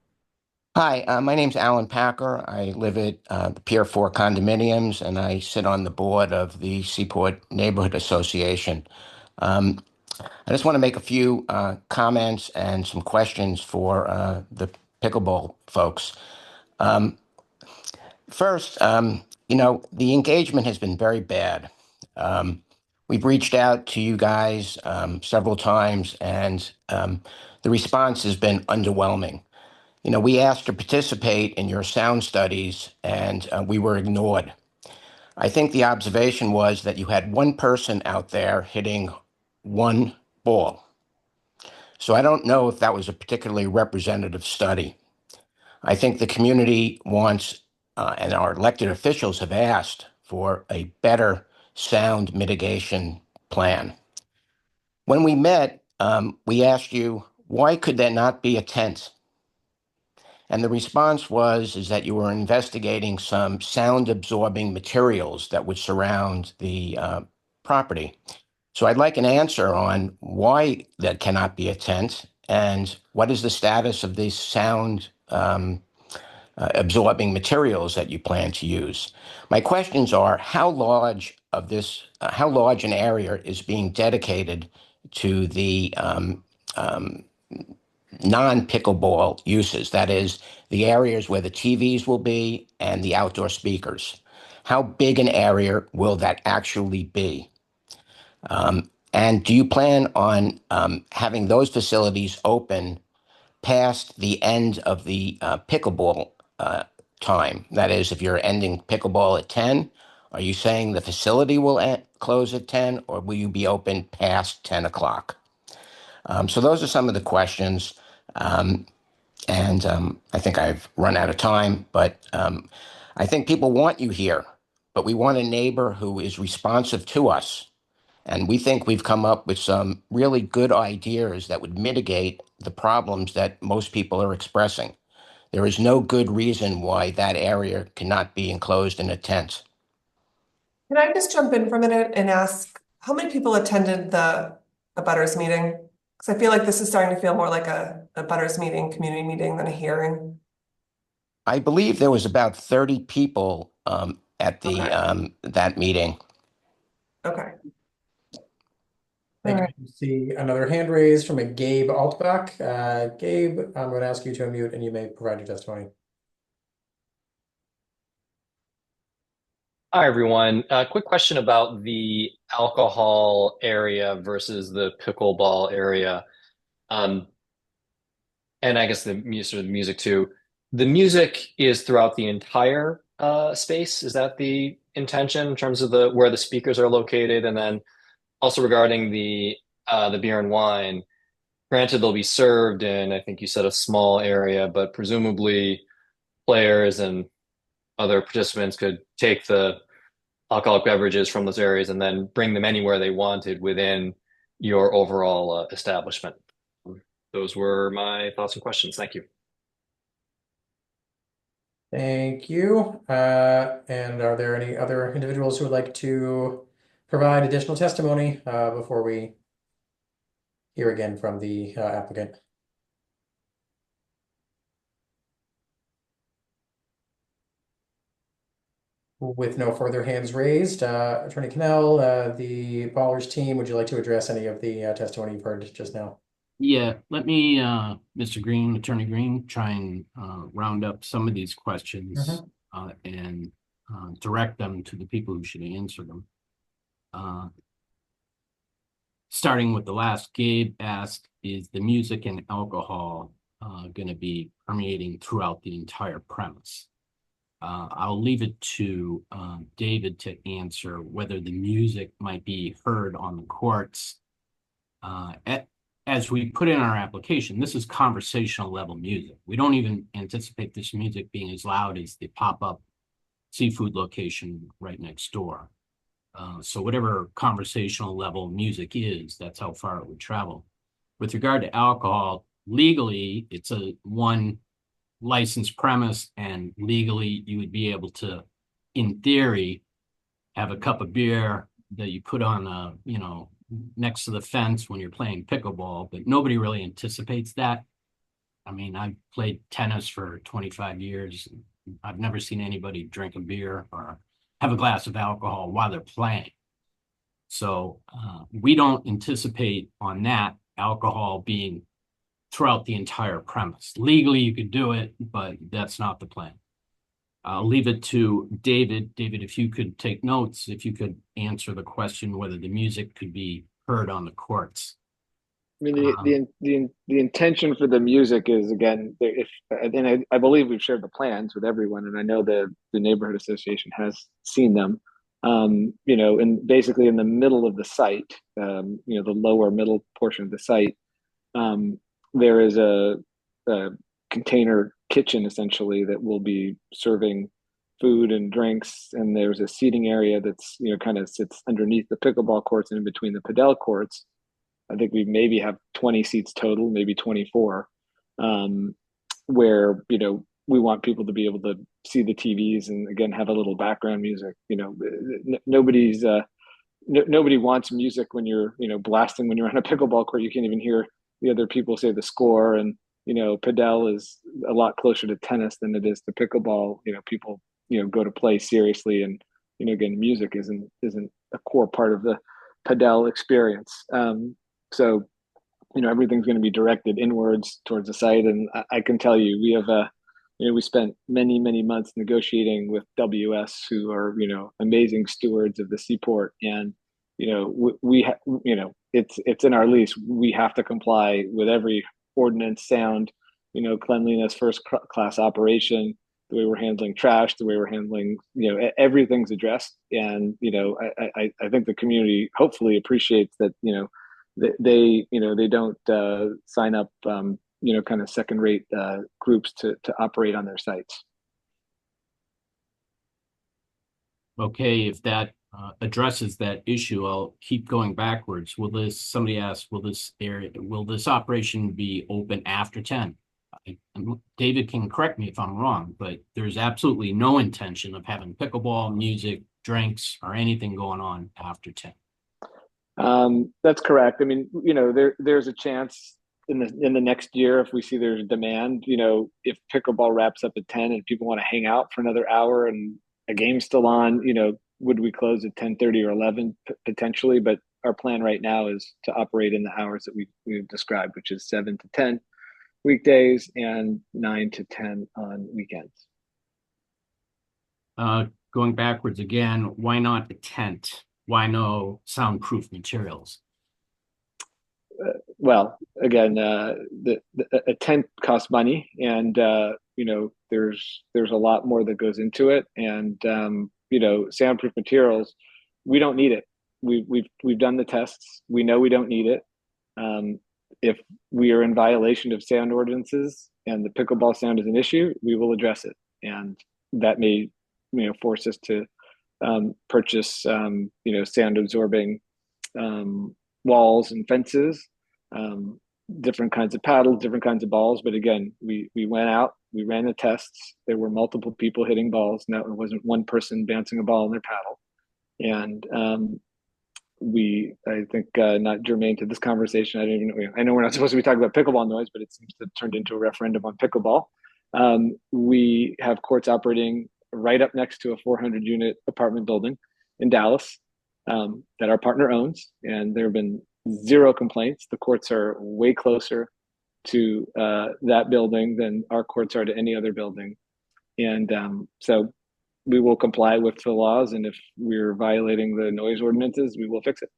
[SPEAKER 20] Hi, my name's Alan Packer. I live at the Pier 4 condominiums, and I sit on the board of the Seaport Neighborhood Association. I just want to make a few comments and some questions for the pickleball folks. First, the engagement has been very bad. We've reached out to you guys several times, and the response has been underwhelming. We asked to participate in your sound studies, and we were ignored. I think the observation was that you had one person out there hitting one ball. So I don't know if that was a particularly representative study. I think the community wants, and our elected officials have asked for a better sound mitigation plan. When we met, we asked you, why could there not be a tent? And the response is that you were investigating some sound-absorbing materials that would surround the property. So I'd like an answer on why there cannot be a tent, and what is the status of these sound absorbing materials that you plan to use. My questions are, how large an area is being dedicated to the non-pickleball uses, that is, the areas where the TVs will be and the outdoor speakers? How big an area will that actually be? And do you plan on having those facilities open past the end of the pickleball time? That is, if you're ending pickleball at 10, are you saying the facility will close at 10, or will you be open past 10 o'clock? So those are some of the questions. I think I've run out of time, but I think people want you here, but we want a neighbor who is responsive to us. And we think we've come up with some really good ideas that would mitigate the problems that most people are expressing. There is no good reason why that area cannot be enclosed in a tent.
[SPEAKER 3] Can I just jump in for a minute and ask, how many people attended the Butters meeting? Because I feel like this is starting to feel more like a Butters meeting, community meeting, than a hearing.
[SPEAKER 20] I believe there was about 30 people at the that meeting.
[SPEAKER 3] Okay.
[SPEAKER 1] Thank you. See another hand raised from a Gabe Altbach. Gabe, I'm going to ask you to unmute, and you may provide your testimony.
[SPEAKER 21] Hi, everyone. Quick question about the alcohol area versus the pickleball area. And I guess the music too. The music is throughout the entire space. Is that the intention in terms of where the speakers are located? And then also regarding the beer and wine, granted they'll be served in, I think you said, a small area, but presumably players and other participants could take the alcoholic beverages from those areas and then bring them anywhere they wanted within your overall establishment. Those were my thoughts and questions. Thank you.
[SPEAKER 1] Thank you. And are there any other individuals who would like to provide additional testimony before we hear again from the applicant? With no further hands raised, Attorney Cannell, the Ballers team, would you like to address any of the testimony you've heard just now?
[SPEAKER 9] Yeah, let me, Mr. Green, Attorney Green, try and round up some of these questions and direct them to the people who should answer them. Starting with the last, Gabe asked, is the music and alcohol going to be permeating throughout the entire premise? I'll leave it to David to answer whether the music might be heard on the courts. As we put in our application, this is conversational level music. We don't even anticipate this music being as loud as the pop-up seafood location right next door. So whatever conversational level music is, that's how far it would travel. With regard to alcohol, legally, it's a one licensed premise, and legally you would be able to, in theory, have a cup of beer that you put on a, next to the fence when you're playing pickleball, but nobody really anticipates that. I mean, I've played tennis for 25 years. I've never seen anybody drink a beer or have a glass of alcohol while they're playing. So we don't anticipate on that alcohol being throughout the entire premise. Legally, you could do it, but that's not the plan. I'll leave it to David. David, if you could take notes, if you could answer the question whether the music could be heard on the courts.
[SPEAKER 10] I mean, the intention for the music is, again, I believe we've shared the plans with everyone, and I know the neighborhood association has seen them. And basically in the middle of the site, the lower middle portion of the site, there is a container kitchen essentially that will be serving food and drinks, and there's a seating area that's kind of sits underneath the pickleball courts and in between the padel courts. I think we maybe have 20 seats total, maybe 24, where we want people to be able to see the TVs and again have a little background music. Nobody wants music when you're blasting when you're on a pickleball court. You can't even hear the other people say the score, and padel is a lot closer to tennis than it is to pickleball. People go to play seriously, and again, music isn't a core part of the padel experience. So everything's going to be directed inwards towards the site, and I can tell you we have we spent many months negotiating with WS, who are amazing stewards of the seaport, and it's in our lease. We have to comply with every ordinance, sound, cleanliness, first class operation, the way we're handling trash, the way we're handling, everything's addressed. And, I think the community hopefully appreciates that, they don't sign up, kind of second rate groups to operate on their sites.
[SPEAKER 9] Okay, if that addresses that issue, I'll keep going backwards. Somebody asked, will this operation be open after 10? David can correct me if I'm wrong, but there's absolutely no intention of having pickleball, music, drinks, or anything going on after 10.
[SPEAKER 10] That's correct. I mean, there's a chance in the next year, if we see there's demand, if pickleball wraps up at 10 and people want to hang out for another hour and a game's still on, would we close at 10:30 or 11 potentially? But our plan right now is to operate in the hours that we've described, which is 7 to 10 weekdays and 9 to 10 on weekends.
[SPEAKER 9] Going backwards again, why not a tent? Why no soundproof materials?
[SPEAKER 10] Well, again, a tent costs money, and there's a lot more that goes into it, and soundproof materials, we don't need it. We've done the tests. We know we don't need it. If we are in violation of sound ordinances and the pickleball sound is an issue, we will address it, and that may force us to purchase sound absorbing walls and fences, different kinds of paddles, different kinds of balls. But again, we went out, we ran the tests. There were multiple people hitting balls. Now it wasn't one person bouncing a ball in their paddle. And I think not germane to this conversation. I know we're not supposed to be talking about pickleball noise, but it seems to have turned into a referendum on pickleball. We have courts operating right up next to a 400-unit apartment building in Dallas that our partner owns, and there have been zero complaints. The courts are way closer to that building than our courts are to any other building. And so we will comply with the laws, and if we're violating the noise ordinances, we will fix it.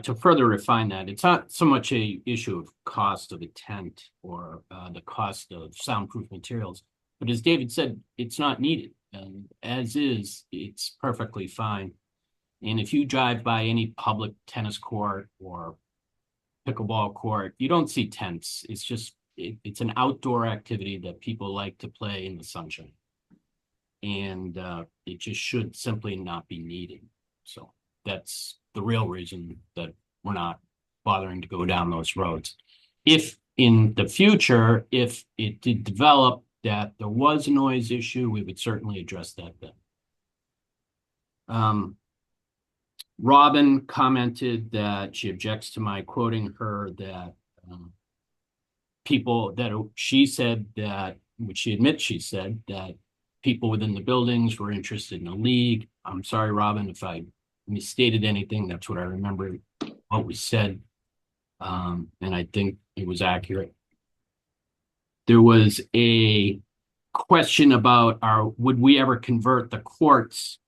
[SPEAKER 9] To further refine that, it's not so much a issue of cost of a tent or the cost of soundproof materials, but as David said, it's not needed. And as is, it's perfectly fine. And if you drive by any public tennis court or pickleball court, you don't see tents. It's just, it's an outdoor activity that people like to play in the sunshine. And it just should simply not be needed. So that's the real reason that we're not bothering to go down those roads. If in the future, if it did develop that there was a noise issue, we would certainly address that then. Robin commented that she objects to my quoting her that she said that, which she admits she said, that people within the buildings were interested in a league. I'm sorry, Robin, if I misstated anything. That's what I remember what was said. And I think it was accurate. There was a question about would we ever convert the courts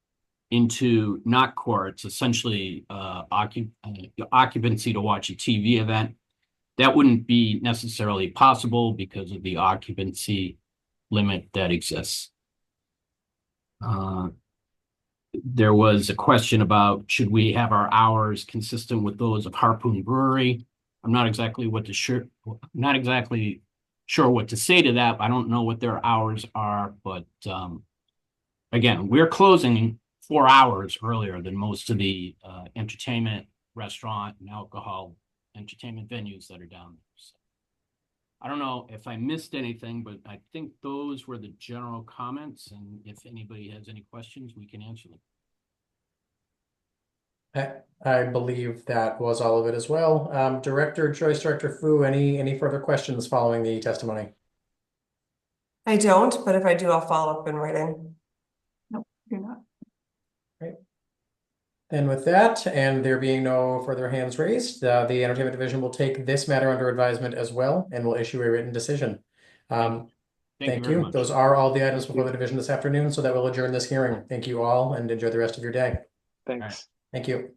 [SPEAKER 9] into not courts, essentially occupancy to watch a TV event. That wouldn't be necessarily possible because of the occupancy limit that exists. There was a question about should we have our hours consistent with those of Harpoon Brewery. I'm not exactly sure what to say to that. I don't know what their hours are, but again, we're closing 4 hours earlier than most of the entertainment, restaurant, and alcohol entertainment venues that are down there. So, I don't know if I missed anything, but I think those were the general comments. And if anybody has any questions, we can answer them.
[SPEAKER 1] I believe that was all of it as well. Director Joyce, Director Fu, any further questions following the testimony?
[SPEAKER 3] I don't, but if I do, I'll follow up in writing.
[SPEAKER 4] Nope, you're not.
[SPEAKER 1] Great. And with that, and there being no further hands raised, the Entertainment Division will take this matter under advisement as well and will issue a written decision. Thank
[SPEAKER 9] you very much.
[SPEAKER 1] Those are all the items before the division this afternoon, so that will adjourn this hearing. Thank you all and enjoy the rest of your day.
[SPEAKER 10] Thanks.
[SPEAKER 1] Thank you.